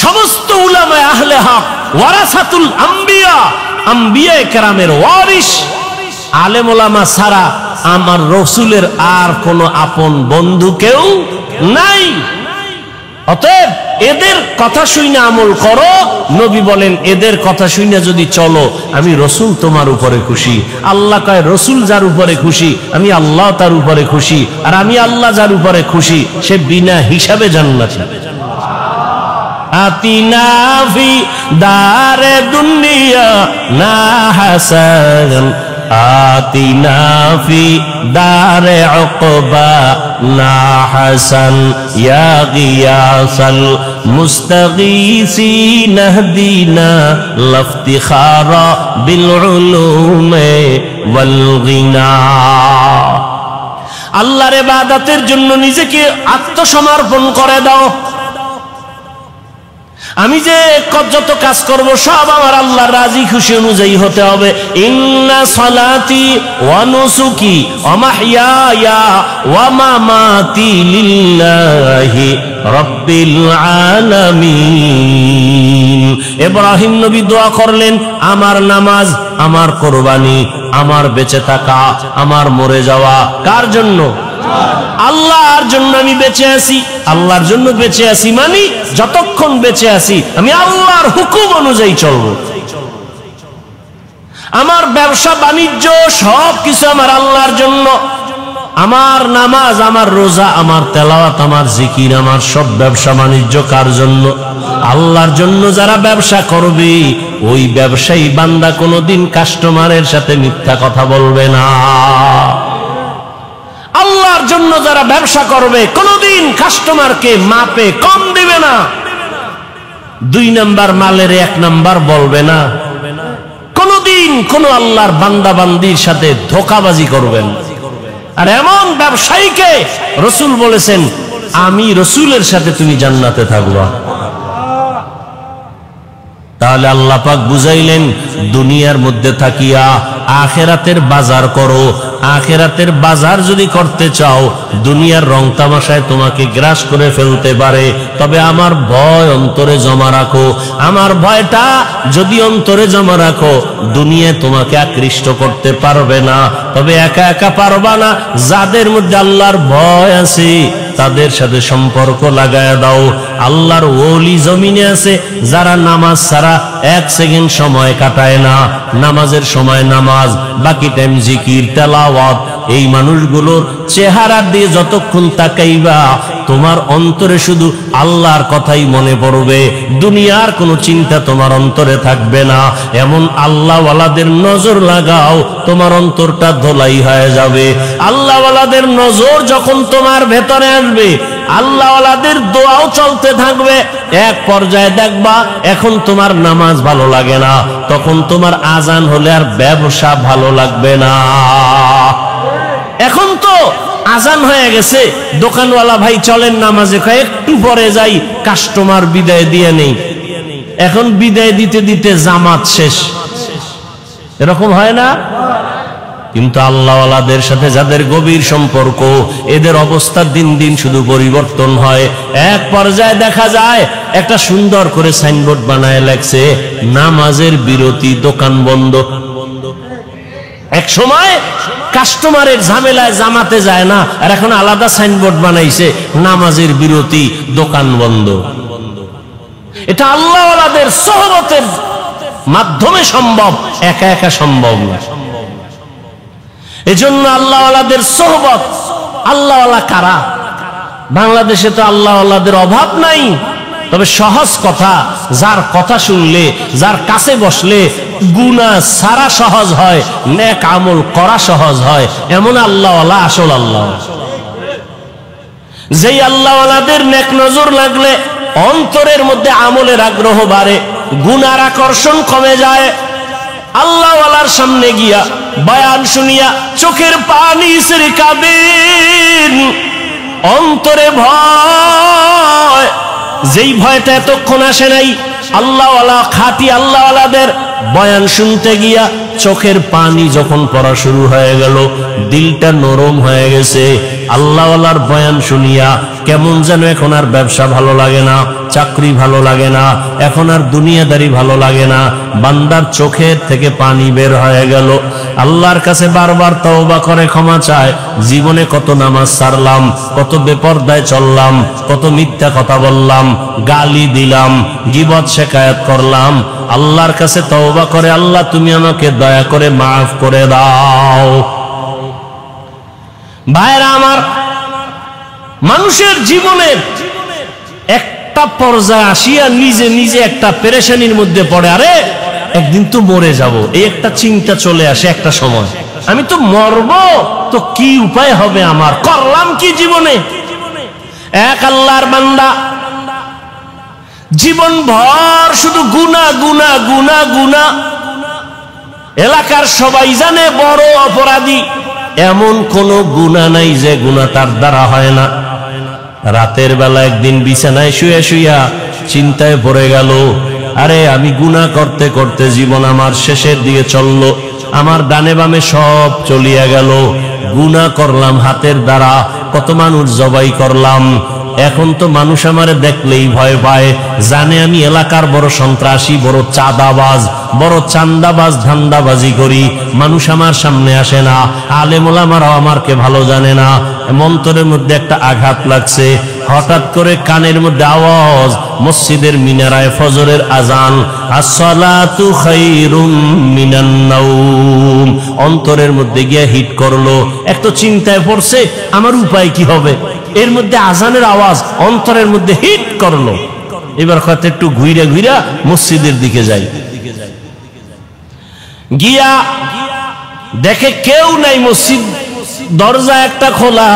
সমস্ত উলামায়ে আহলে হক ওয়ারাসাতুল আম্বিয়া, আম্বিয়া কেরামের ওয়ারিস। আলেম ওলামা ছাড়া আমার রসুলের আর কোন আপন বন্ধু কেউ নাই। অতএব এদের কথা শুনে আমল করো। নবী বলেন এদের কথা শুনে যদি চলো, আমি রসুল তোমার উপরে খুশি। আল্লাহ কয় রসুল যার উপরে খুশি, আমি আল্লাহ তার উপরে খুশি। আর আমি আল্লাহ যার উপরে খুশি, সে বিনা হিসাবে জান্নাতি। আতিনা ফি দারে দুনিয়া না হাসান, আতিনা ফি দারে উকবা না হাসান, ইয়া গিয়াসাল মুস্তাগীসিন ইহদিনা লাফতিখারা বিল উলুমে ওয়াল গিনা। আল্লাহর ইবাদতের জন্য নিজেকে আত্মসমর্পণ করে দাও। আমি যে যত কাজ করব সব আমার আল্লাহর রাজি খুশি অনুযায়ী হতে হবে। ইন্না সালাতি ওয়া নুসুকি ওয়া মাহইয়ায়া ওয়া মামাতি লিল্লাহি রাব্বিল আলামিন। ইব্রাহিম নবী দোয়া করলেন, আমার নামাজ, আমার কুরবানি, আমার বেঁচে থাকা, আমার মরে যাওয়া কার জন্য? আল্লাহর জন্য আমি বেঁচে আছি। আল্লাহর জন্য বেঁচে আছি মানে যতক্ষণ বেঁচে আছি আমি আল্লাহর হুকুম অনুযায়ী চলবো। আমার ব্যবসা বাণিজ্য সবকিছু আমার আল্লাহর জন্য। আমার নামাজ, আমার রোজা, আমার তেলাওয়াত, আমার জিকির, আমার সব ব্যবসা বাণিজ্য কার জন্য? আল্লাহর জন্য। যারা ব্যবসা করবে ওই ব্যবসায়ী বান্দা কোনোদিন কাস্টমারের সাথে মিথ্যা কথা বলবে না। আল্লাহর জন্য যারা ব্যবসা করবে কোনদিন কাস্টমারকে মাপে কম দিবে না। 2 নাম্বার মালের 1 নাম্বার বলবে না। কোনদিন কোন আল্লাহর বান্দা বান্দির সাথে ধোঁকাবাজি করবেন। আর এমন ব্যবসায়ীকে রসুল বলেছেন, আমি রসুলের সাথে তুমি জান্নাতে থাকবা। তাহলে আল্লাহ পাক বুঝাইলেন, দুনিয়ার মধ্যে থাকিয়া আখেরাতের বাজার করো। আখেরাতের বাজার যদি করতে চাও, দুনিয়ার রং তামাশায় তোমাকে গ্রাস করে ফেলতে পারে, তবে আমার ভয় অন্তরে জমা রাখো। আমার ভয়টা যদি অন্তরে জমা রাখো, দুনিয়ায় তোমাকে আকৃষ্ট করতে পারবে না। তবে একা একা পারবা না। যাদের মধ্যে আল্লাহর ভয় আছে তাদের সাথে সম্পর্ক লাগায় দাও। আল্লাহর ওলি জমিনে আছে যারা নামাজ ছাড়া 1 সেকেন্ড সময় কাটায় না। নামাজের সময় নামাজ, বাকি টাইম জিকির, তেলাওয়াত। এই মানুষগুলোর চেহারা দিয়ে যতক্ষণ তাকাইবা তোমার অন্তরে শুধু আল্লাহর কথাই মনে পড়বে, দুনিয়ার কোনো চিন্তা তোমার অন্তরে থাকবে না। এমন আল্লাহওয়ালাদের নজর লাগাও, তোমার অন্তরটা ধোলাই হয়ে যাবে। আল্লাহওয়ালাদের নজর যখন তোমার ভেতরে আসবে, আল্লাহওয়ালাদের দোয়াও চলতে থাকবে। এক পর্যায়ে দেখবা এখন তোমার নামাজ ভালো লাগে না, তখন তোমার আজান হলে আর ব্যবসা ভালো লাগবে না। এখন তো আজান হয়ে গেছে, দোকানওয়ালা ভাই চলেন নামাজে, একটু পরে যাই, কাস্টমার বিদায় দিয়ে নেই। এখন বিদায় দিতে দিতে জামাত শেষ, এরকম হয় না? কিন্তু আল্লাহওয়ালাদের সাথে যাদের গভীর সম্পর্ক, এদের অবস্থা দিন দিন শুধু পরিবর্তন হয়। এক পর্যায়ে দেখা যায় একটা সুন্দর করে সাইনবোর্ড বানায় লেখছে নামাজের বিরতি, দোকান বন্ধ। এক সময় কাস্টমারের ঝামেলায় জামাতে যায় না, আর এখন আলাদা সাইনবোর্ড বানাইছে নামাজের বিরতি, দোকান বন্ধ। এটা আল্লাহওয়ালাদের সোহবতের মাধ্যমে সম্ভব, একা একা সম্ভব না। এজন্য আল্লাহওয়ালাদের সোহবত। আল্লাহওয়ালা কারা? বাংলাদেশে তো আল্লাহওয়ালাদের অভাব নাই, তবে সহজ কথা, যার কথা শুনলে, যার কাছে বসলে গুনাহ সারা সহজ হয়, নেক আমল করা সহজ হয়, এমন আল্লাহওয়ালা আসল আল্লাহ। যেই আল্লাহওয়ালাদের নেক নজর লাগলে অন্তরের মধ্যে আমলের আগ্রহ বাড়ে, গুনার আকর্ষণ কমে যায়। আল্লাহওয়ালার সামনে গিয়া বয়ান শুনিয়া চোখের পানি ছেড়ে কাঁদেন, অন্তরে ভয়, যেই ভয়টা এতক্ষণ আসে নাই। আল্লাহওয়ালা, খাঁটি আল্লাহওয়ালাদের বয়ান শুনতে গিয়া চোখের পানি যখন পড়া শুরু হয়ে গেল, দিলটা নরম হয়ে গেছে। আল্লাহওয়ালার বয়ান শুনিয়া কেমন যেন এখন আর ব্যবসা ভালো লাগে না, চাকরি ভালো লাগে না, এখন আর দুনিয়াদারি ভালো লাগে না। বান্দার চোখের থেকে পানি বের হয়ে গেল। আল্লাহর কাছে বারবার তওবা করে ক্ষমা চায়, জীবনে কত নামাজ ছাড়লাম, কত বেপরদায় চললাম, কত মিথ্যা কথা বললাম, গালি দিলাম, গীবত শিকায়াত করলাম। আল্লাহর কাছে তওবা করে, আল্লাহ তুমি আমাকে দয়া করে মাফ করে দাও। ভাইরা আমার, মানুষের জীবনের একটা পর্যায়ে আসিয়া নিজে নিজে একটা পেরেশানির মধ্যে পড়ে, আরে একদিন তো মরে যাব, এই একটা চিন্তা চলে আসে একটা সময়, আমি তো মরব, তো কি উপায় হবে আমার, করলাম কি জীবনে। এক আল্লাহর বান্দা জীবন ভর শুধু গুনাহ গুনাহ গুনাহ গুনাহ। এলাকার সবাই জানে বড় অপরাধী, এমন কোন গুনাহ নাই যে গুনাহ তার দ্বারা হয় না। রাতের বেলা একদিন বিছানায় শুয়ে শুইয়া চিন্তায় পড়ে গেল, আরে আমি গুনাহ করতে করতে জীবন আমার শেষের দিকে চললো, আমার ডানে বামে সব চলিয়া গেল, গুনাহ করলাম হাতের দ্বারা, কত মানুষ জবাই করলাম। এখন তো মানুষ আমারে দেখলেই ভয় পায়, জানে আমি এলাকার বড় সন্ত্রাসী, বড় চাঁদাবাজ, বড় চান্দাবাজ, ধান্দাবাজি করি। মানুষ আমার সামনে আসে না, আলেম ওলামারাও আমাকে ভালো জানে না। মন্তরের মধ্যে একটা আঘাত লাগছে, হঠাৎ করে কানের মধ্যে আওয়াজ, মসজিদের মিনারায় ফজরের আজান, আসসালাতু খায়রুম মিনান নাওম। অন্তরের মধ্যে গিয়ে হিট করলো, একটু চিন্তায় পড়ছে আমার উপায় কি হবে। এর মধ্যে আজানের আওয়াজ অন্তরের মধ্যে হিট করলো। এবার হয়তো একটু ঘুরে ঘুরে মসজিদের দিকে যাই, গিয়া দেখে কেউ নাই, মসজিদ দরজা একটা খোলা,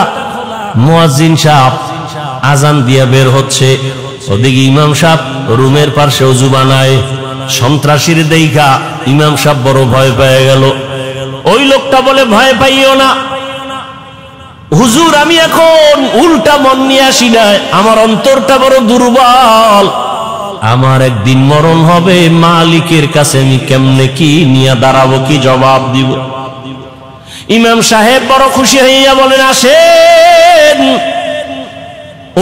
মুয়াজ্জিন সাহেব আজান দিয়া বের হচ্ছে, ওদিকে ইমাম সাহেব রুমের পাশে ওযু বানায়। সন্ত্রাসীর দেইখা ইমাম সাহেব বড় ভয় পেয়ে গেল। ওই লোকটা বলে, ভয় পাইও না হুজুর, আমি এখন উল্টা মন নিয়ে আসি না, আমার অন্তরটা বড় দুর্বল, আমার একদিন মরণ হবে, মালিকের কাছে আমি কেমনে কি নিয়ে দাঁড়াবো, কি জবাব দিব। ইমাম সাহেব বড় খুশি হইয়া বলেন, আসেন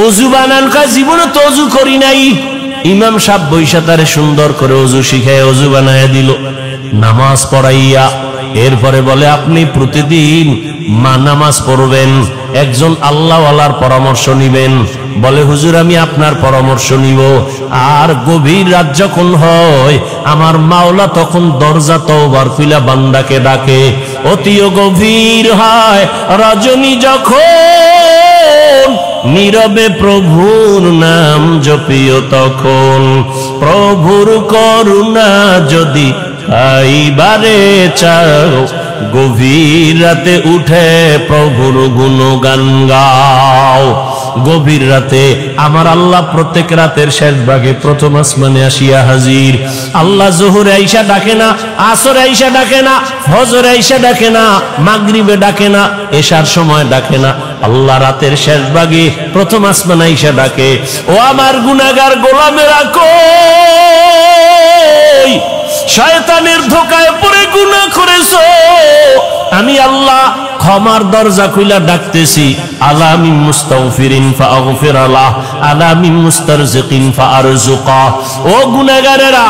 ওযু বানান। কয় জীবনে তো ওযু করি নাই। ইমাম সাহেব বৈশা তারে সুন্দর করে ওযু শিখায় ওযু বানায় দিল, নামাজ পড়াইয়া। এরপরে বলে, আপনি প্রতিদিন নামাজ পড়বেন, একজন আল্লাহওয়ালার পরামর্শ নিবেন। বলে, হুজুর আমি আপনার পরামর্শ নিব। আর গভীর রাত যখন হয়, আমার মাওলা তখন দরজা তওবার খুলে বান্দাকে ডাকে। অতিও গভীর হয় রজনী যখন, নীরবে প্রভুর নাম জপিও তখন। প্রভুর করুণা যদি পাইবারে চাও, গভীর রাতে উঠে প্রভুর গুণগান গাও। গভীর রাতে আমার আল্লাহ প্রত্যেক রাতের শেষ ভাগে প্রথম আসমানে আসিয়া হাজির। আল্লাহ জোহরে আইসা ডাকে না, আসরে আইসা ডাকে না, ফজরে আইসা ডাকে না, মাগরিবে ডাকে না, এশার সময় ডাকে না। আল্লাহ রাতের শেষ ভাগে প্রথম আসমানে আইসা ডাকে, ও আমার গুনাহগার গোলামেরা কই, শয়তানের ধোকায় পড়ে গুনাহ করেছো, আমি আল্লাহ ক্ষমার দরজা খুইলা ডাকতেছি, আলা মিন মুস্তাগফিরিন ফাগফির লাহ, আলা মিন মুস্তারজিকিন ফারজুকা। ও গুনাহগারেরা,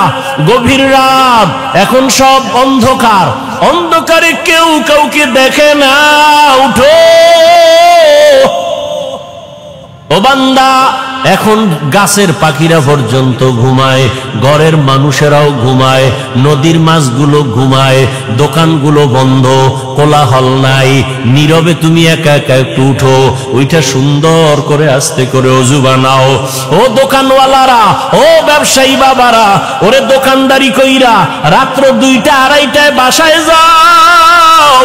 গভীর রাত, এখন সব অন্ধকার, অন্ধকারে কেউ কাউকে দেখে না, উঠো। ও বান্দা, এখন গাছের পাখিরা পর্যন্ত ঘুমায়, ঘরের মানুষেরাও ঘুমায়, নদীর মাছগুলো ঘুমায়, দোকানগুলো বন্ধ, কোলাহল নাই, নীরবে তুমি একা একা একটু উঠো, ওইটা সুন্দর করে আস্তে করে ওযু বানাও। ও দোকানওয়ালারা, ও ব্যবসায়ী বাবারা, ওরে দোকানদারি কইরা রাত্র 2টা 2:30টায় বাসায় যাও,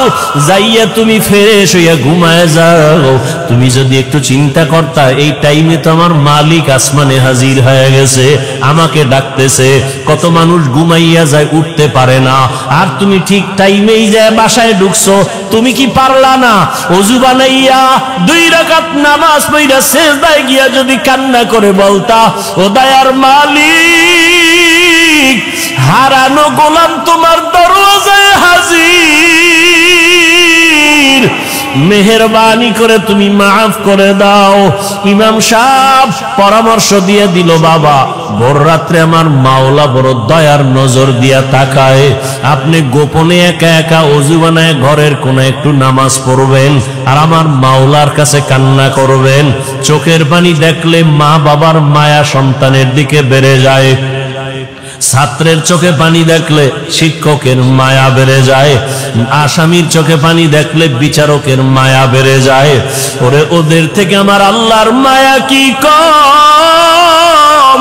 যাইয়া তুমি ফ্রেশ হইয়া ঘুমায় যাও। তুমি যদি একটু চিন্তা করতা, এই টাইমে তো আমার মালিক আসমানে হাজির হয়ে গেছে, আমাকে ডাকতেছে। কত মানুষ ঘুমাইয়া যায়, উঠতে পারে না, আর তুমি ঠিক টাইমেই যায় বাসায় ঢুকছো। তুমি কি পারলা না ওযু বানাইয়া 2 রাকাত নামাজ পড়া সিজদায় গিয়া যদি কান্না করে বলতা, ও দয়ার মালিক, হারানো গোলাম তোমার দরওয়াজায় হাজির, মেহেরবানি করে তুমি মাফ করে দাও। ইমাম সাহেব পরামর্শ দিয়ে দিল, বাবা ভোর রাত্রে আমার মাওলা বড় দয়ার নজর দিয়া তাকায়, আপনি গোপনে একা একা ওযু বানায় ঘরের কোণে একটু নামাজ পড়বেন, আর আমার মাওলার কাছে কান্না করবেন। চোখের পানি দেখলে মা বাবার মায়া সন্তানের দিকে বেড়ে যায়, ছাত্রের চোখে পানি দেখলে শিক্ষকের মায়া বেড়ে যায়, আসামির চোখে পানি দেখলে বিচারকের মায়া বেড়ে যায়। ওরে ওদের থেকে আমার আল্লাহর মায়া কি কম?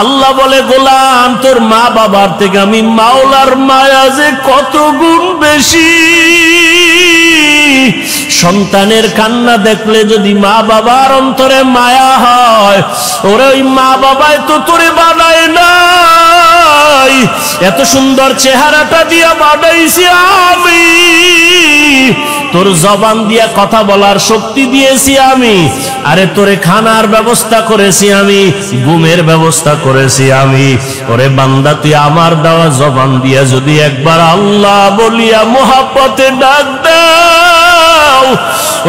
আল্লাহ বলে, গোলাম তোর মা বাবার থেকে আমি মাওলার মায়া যে কত গুণ বেশি। সন্তানের কান্না দেখলে যদি মা বাবার অন্তরে মায়া হয়, ওরে ওই মা বাবায় তো তোরে বানায় না, এত সুন্দর চেহারাটা দিয়া বানাইছি আমি, তোর জবান দিয়া কথা বলার শক্তি দিয়েছি আমি, আরে তোরে খানার ব্যবস্থা করেছি আমি, ঘুমের ব্যবস্থা করেছি আমি। ওরে বান্দা, তুই আমার দেওয়া জবান দিয়া যদি একবার আল্লাহ বলিয়া মোহাব্বতে ডাক দাও,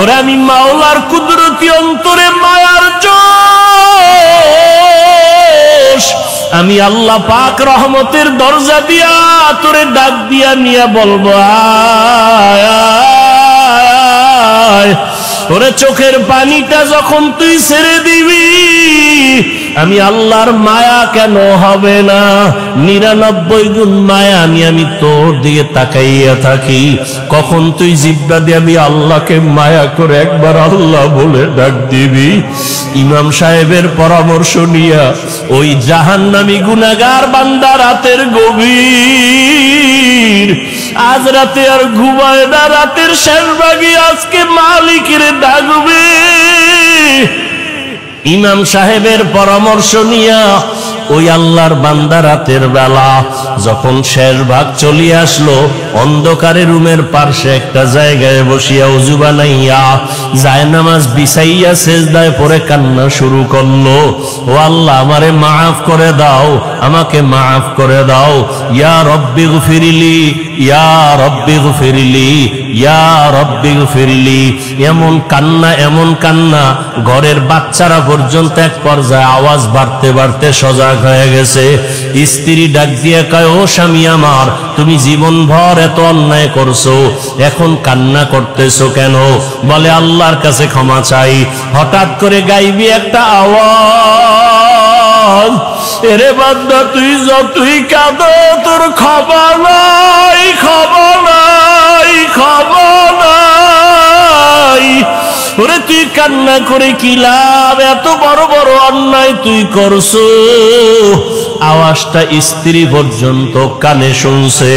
ওরে আমি মাওলার কুদরতি অন্তরে মায়ার জোশ, আমি আল্লাহ পাক রহমতের দরজা দিয়া তোরে ডাক দিয়া নিয়া বলবো, আয় আয়। ওরে চোখের পানিটা যখন তুই ছেড়ে দিবি, আমি আল্লাহর মায়া কেন হবে না? 99 গুণ মায়া নিয়ে আমি তোর দিকে তাকাইয়া থাকি। কখন তুই জিব্বা দিয়ে আমি আল্লাহকে মায়া করে একবার আল্লাহ বলে ডাক দিবি? ইমাম সাহেবের পরামর্শ নিয়া ওই জাহান্নামী গুনাহগার বান্দা রাতের গভীর, আজ রাতে আর ঘুমায় না, রাতের শেষ ভাগে আজকে মালিকের ডাকবে। ইমাম সাহেবের পরামর্শ নিয়া ওই আল্লাহর বান্দা রাতের বেলা যখন শেষ ভাগ চলে আসলো, অন্ধকারে রুমের পাশে একটা জায়গায় বসিয়া ওযু বানাইয়া জায়নামাজ বিছাইয়া সিজদায় পড়ে কান্না শুরু করলো, ও আল্লাহ আমারে মাফ করে দাও, আমাকে মাফ করে দাও, ইয়া রব্বি গফিরলি, ইয়া রব্বি গফিরলি, ইয়া রব্বি গফিরলি। এমন কান্না, এমন কান্না, ঘরের বাচ্চারা পর্যন্ত এক পর্যায়ে আওয়াজ বাড়তে বাড়তে সজাগ হয়ে গেছে। স্ত্রী ডাক দিয়ে কয়, ও স্বামী আমার, তুমি জীবনভর এত অন্যায় করছো, এখন কান্না করতেছো কেন? বলে আল্লাহর কাছে ক্ষমা চাই। হঠাৎ করে গাইবি একটা আওয়াজ, এরে বান্দা তুই যতই কাঁদো তোর ক্ষমা নাই, ক্ষমা নাই, ক্ষমা নাই। ওরে তুই কান্না করে কি লাভ? এত বড় বড় অন্যায় তুই করছো। আওয়াজটা স্ত্রী পর্যন্ত কানে শুনছে।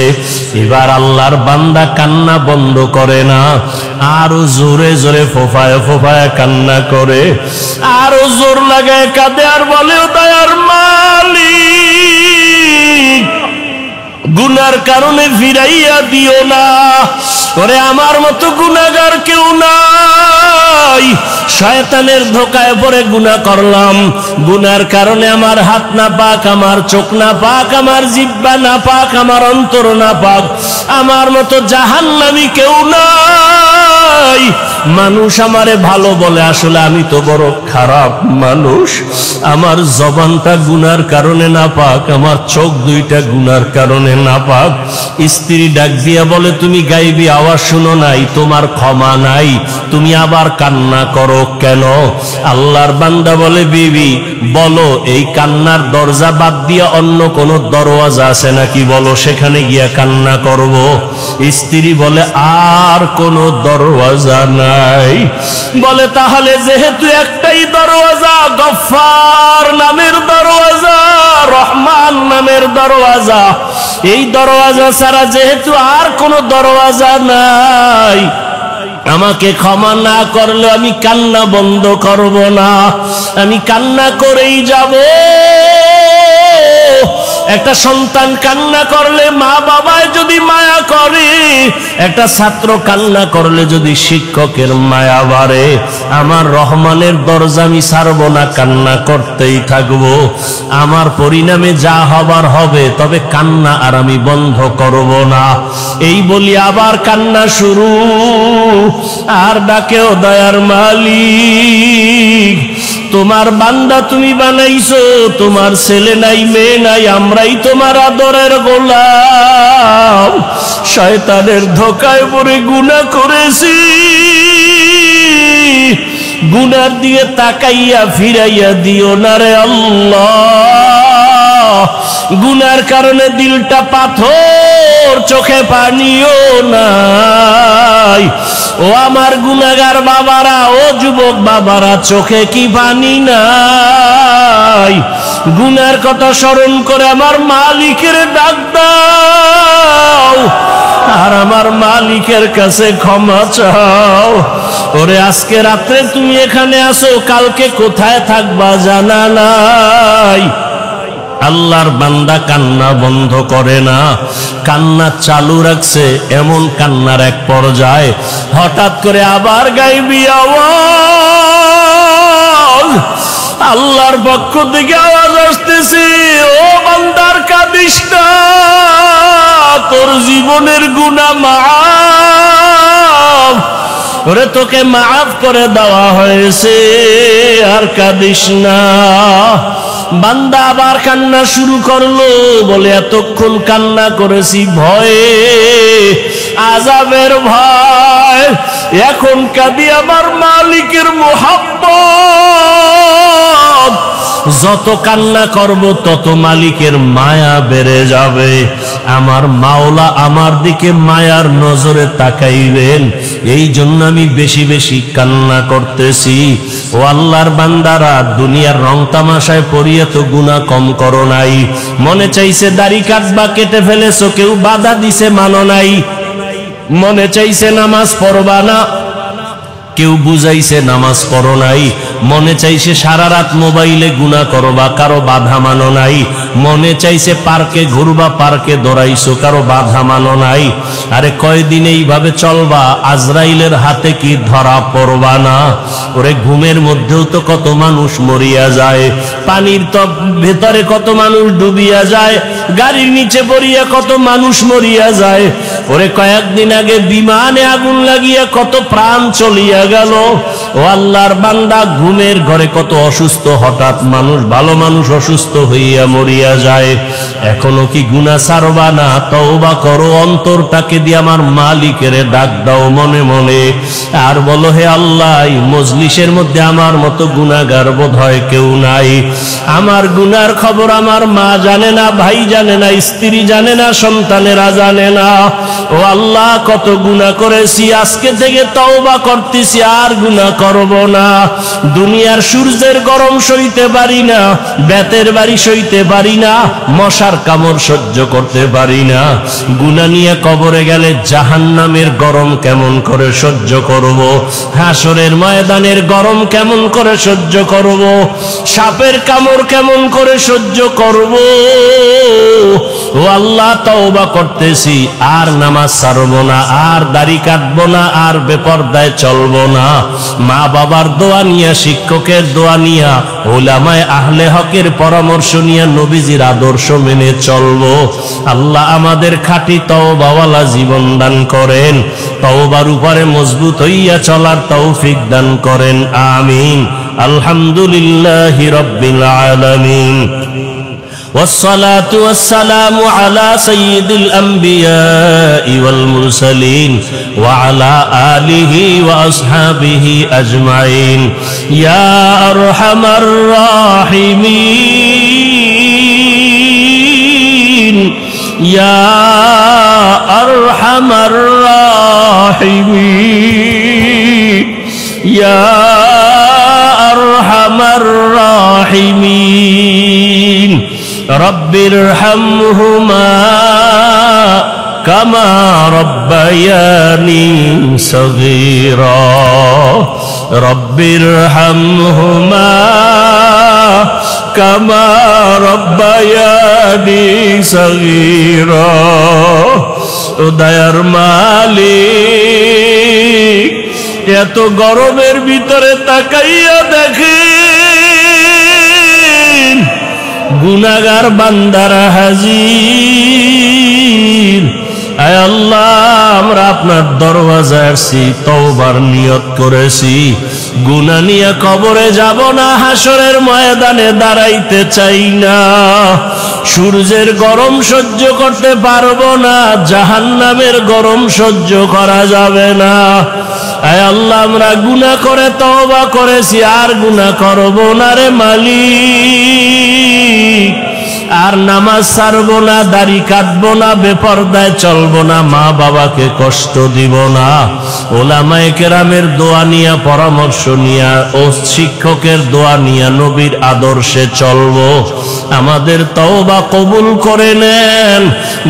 এবার আল্লাহর বান্দা কান্না বন্ধ করে না, আরো জোরে জোরে ফোফায় ফোফায় কান্না করে, আরো জোর লাগায় কাঁদে আর বলে, ও দয়ার মালিক, গুনার কারণে ফিরাইয়া দিও না। ওরে আমার মতো গুনাহগার কেউ নাই, শয়তানের ধোকায় পড়ে গুনাহ করলাম, গুনার কারণে আমার হাত না পাক, আমার চোখ না পাক, আমার জিহ্বা না পাক, আমার অন্তর না পাক, আমার মতো জাহান্নামী কেউ নাই। মানুষ আমারে ভালো বলে, আসলে আমি তো বড় খারাপ মানুষ। আমার জবানটা গুনার কারণে না পাক, আমার চোখ দুইটা গুনার কারণে না পাক। স্ত্রী ডাক দিয়া বলে, তুমি গাইবি আওয়াজ শুনো নাই, তোমার ক্ষমা নাই, তুমি আবার কান্না করো কেন? আল্লাহর বান্দা বলে, বিবি বলো এই কান্নার দরজা বাদ দিয়া অন্য কোন দরওয়াজা আছে নাকি, বলো সেখানে গিয়া কান্না করব। স্ত্রী বলে, আর কোন দরওয়াজা নাই। বলে, তাহলে যেহেতু একটাই দরওয়াজা, গফফার নামের দরওয়াজা, রহমান নামের দরওয়াজা, এই দরওয়াজা ছাড়া যেহেতু আর কোন দরওয়াজা নাই, আমাকে ক্ষমা না করলে আমি কান্না বন্ধ করব না, আমি কান্না করেই যাব। একটা সন্তান কান্না করলে মা বাবায় যদি মায়া করে, একটা ছাত্র কান্না করলে যদি শিক্ষকের মায়া বাড়ে, আমার রহমানের দরজা আমি ছাড়ব না, কান্না করতেই থাকবো। আমার পরিণামে যা হবার হবে, তবে কান্না আর আমি বন্ধ করব না। এই বলি আবার কান্না শুরু, আর ডাকেও দয়ার মালিক, তোমার বান্দা তুমি বানাইছো, তোমার ছেলে নাই মেয়ে নাই, আমরাই তোমার আদরের গোলাম। শয়তানের ধোকায় পড়ে গুনাহ করেছি, গুনার দিয়ে তাকাইয়া ফিরাইয়া দিও না রে আল্লাহ। গুনার কারণে দিলটা পাথর, চোখে পানিও নাই। ও আমার গুনাহগার বাবারা, ও যুবক বাবারা, চোখে কি পানি নাই? গুনার কথা স্মরণ করে আমার মালিকের ডাক দাও, আর আমার মালিকের কাছে ক্ষমা চাও। ওরে আজকে রাত্রে তুমি এখানে আসো, কালকে কোথায় থাকবা জানা নাই। আল্লাহর বান্দা কান্না বন্ধ করে না, কান্না চালু রাখছে। এমন কান্নার এক পর্যায়ে হঠাৎ করে আবার গাইবি আওয়াজ, আল্লাহর পক্ষ থেকে আওয়াজ আসতেছে, ও বান্দার কাঁদিস না, তোর জীবনের গুনাহ মাফ, ওরে তোকে মাফ করে দেওয়া হয়েছে, আর কাঁদিস না। বান্দা আবার কান্না শুরু করলো, বলে এতক্ষণ কান্না করেছি ভয়ে, আযাবের ভয়, এখন কাঁদি আমার মালিকের মুহাব্বত। যত কান্না করব তত মালিকের মায়া বেড়ে যাবে, আমার মাওলা আমার দিকে মায়ার নজরে তাকাইবেন। এই জন্য আমি বেশি বেশি কান্না করতেছি। ও আল্লাহর বান্দারা, দুনিয়ার রং তামাশায় পড়িয়ে তো গুনাহ কম করো নাই। মনে চাইছে দাড়ি কাটবা, কেটে ফেলেছো, কেউ বাধা দিছে মানো নাই। মনে চাইছে নামাজ পড়বা না, কেউ বুঝাইছে নামাজ পড়ো নাই। মনে চাইছে সারা রাত মোবাইলে গুনাহ করবা, কারো বাধা মানো নাই। মনে চাইছে পার্কে ঘুরবা, পার্কে দৌড়াইছো, কারো বাধা মানো নাই। আরে কয়দিন এইভাবে চলবা, আজরাইলের হাতে কি ধরা পড়বা না? ওরে ঘুমের মধ্যেও তো কত মানুষ মরিয়া যায়, পানির তো ভেতরে কত মানুষ ডুবিয়া যায়, গাড়ির নিচে পড়িয়া কত মানুষ মরিয়া যায়। ওরে কয়েকদিন আগে বিমানে আগুন লাগিয়া কত প্রাণ চলিয়া গেল। ও আল্লাহর বান্দা, ঘুমের ঘরে কত অসুস্থ হঠাৎ মানুষ, ভালো মানুষ অসুস্থ হইয়া মরিয়া যায়। এখনো কি গুনাহ ছাড়বা না? তওবা করো, অন্তরটাকে দিয়ে আমার মালিকের ডাক দাও মনে মনে, আর বলো, হে আল্লাহ, এই মজলিসের মধ্যে আমার মতো গুনাহগার বোধহয় কেউ নাই। আমার গুনার খবর আমার মা জানে না, ভাই জানে না, স্ত্রী জানে না, সন্তানেরা জানে না। ও আল্লাহ, কত গুনাহ করেছি, আজকে থেকে তওবা করতেছি, আর গুনাহ করব না। দুনিয়ার সূর্যের গরম সইতে পারি না, বেতের বাড়ি সইতে পারি না, মশার কামড় সহ্য করতে পারি না। গুনাহ নিয়ে কবরে গেলে জাহান্নামের গরম কেমন করে সহ্য করব, হাসরের ময়দানের গরম কেমন করে সহ্য করব, সাপের কামড় কেমন করে সহ্য করব। ও আল্লাহ, তওবা করতেছি, আর নামাজ ছাড়ব না, আর দাড়ি কাটবো না, আর বেপরদায় চলবো না। মা বাবার দোয়া নিয়া, শিক্ষকের দোয়া নিয়া, উলামায়ে আহলে হকের পরামর্শ নিয়া নবীজির আদর্শ মেনে চলবো। আল্লাহ আমাদের খাঁটি তওবাওয়ালা জীবন দান করেন, তওবার উপরে মজবুত হইয়া চলার তৌফিক দান করেন। আমিন। আলহামদুলিল্লাহি রাব্বিল আলামিন। والصلاة والسلام على سيد الأنبياء والمرسلين وعلى آله وأصحابه أجمعين يا أرحم الراحمين يا أرحم الراحمين يا أرحم الراحمين رب ارحمهما كما ربياني صغيرا رب ارحمهما كما ربياني صغيرا দয়ার মালিক, এত গরমের ভিতরে তাকাইয়া দেখেন গুনাহগার বান্দারা হাজির। আয় আল্লাহ, আমরা আপনার দরওয়াজায় আসছি, তওবার নিয়ত করেছি, গুনাহ নিয়ে কবরে যাব না, হাসরের ময়দানে দাঁড়াইতে চাই না, সূর্যের গরম সহ্য করতে পারবো না, জাহান্নামের গরম সহ্য করা যাবে না। আয় আল্লাহ, আমরা গুনাহ করে তওবা করেছি, আর গুনাহ করব না রে মালিক, আর নামাজ ছাড়বো না, দাড়ি কাটবো না, বেপরদায় চলবো না, মা বাবাকে কষ্ট দিব না। উলামায়ে কেরামের দোয়া নিয়া, পরামর্শ নিয়া, ও শিক্ষকের দোয়া নিয়া নবীর আদর্শে চলবো। আমাদের তওবা কবুল করে নেন,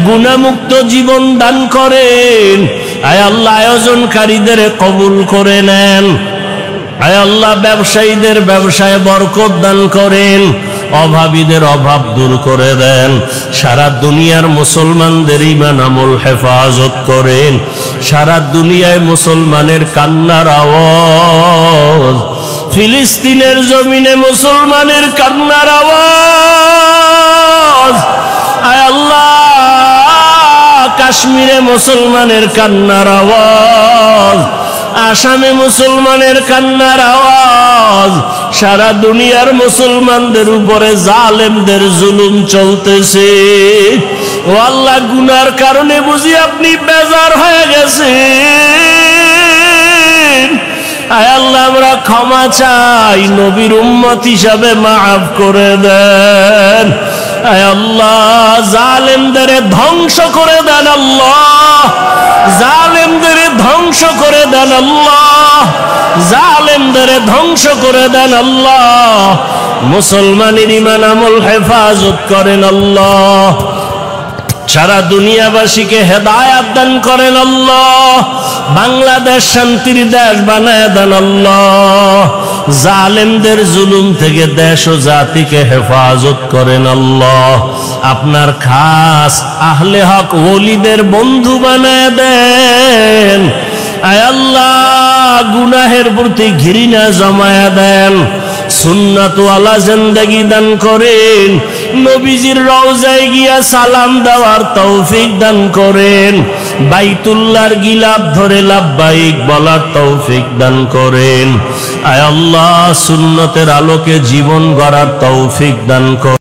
গুনাহমুক্ত জীবন দান করেন। আয় আল্লাহ, আয়োজনকারীদের কবুল করে নেন। আয় আল্লাহ, ব্যবসায়ীদের ব্যবসায় বরকত দান করেন, অভাবীদের অভাব দূর করে দেন। সারা দুনিয়ার মুসলমানদের ঈমান আমল হেফাজত করেন। সারা দুনিয়ায় মুসলমানের কান্নার আওয়াজ, ফিলিস্তিনের জমিনে মুসলমানের কান্নার আওয়াজ, আয় আল্লাহ, কাশ্মীরে মুসলমানের কান্নার আওয়াজ, আসামে মুসলমানের কান্নার আওয়াজ, সারা দুনিয়ার মুসলমানদের উপরে জালেমদের জুলুম চলতেছে। ও আল্লাহ, গুনার কারণে বুঝি আপনি বেজার হয়ে গেছেন। আয় আল্লাহ, আমরা ক্ষমা চাই, নবীর উম্মত হিসাবে মাফ করে দেন। আয় আল্লাহ, জালেমদের ধ্বংস করে দেন আল্লাহ, জালেমদের ধ্বংস করে দেন আল্লাহ, জালেমদের ধ্বংস করে দেন আল্লাহ। মুসলমানের ঈমান আমল হেফাজত করেন আল্লাহ। সারা দুনিয়াবাসীকে হেদায়াত দান করেন আল্লাহ। বাংলাদেশ শান্তির দেশ বানায় দেন আল্লাহ। জালেমদের জুলুম থেকে দেশ ও জাতিকে হেফাজত করেন আল্লাহ। আপনার খাস আহলে হক ওলিদের বন্ধু বানায় দেন। আয় আল্লাহ, গুনাহের প্রতি ঘৃণা জমায়া দেন। সুন্নাত ওয়ালা জিন্দেগি দান করেন। নবীজির রওজায় গিয়া সালাম দেওয়ার তৌফিক দান করেন। বাইতুল্লাহর গিলাফ ধরে লাব্বাইক বলার তৌফিক দান করেন। আয় আল্লাহ, সুন্নতের আলোকে জীবন গড়ার তৌফিক দান করেন।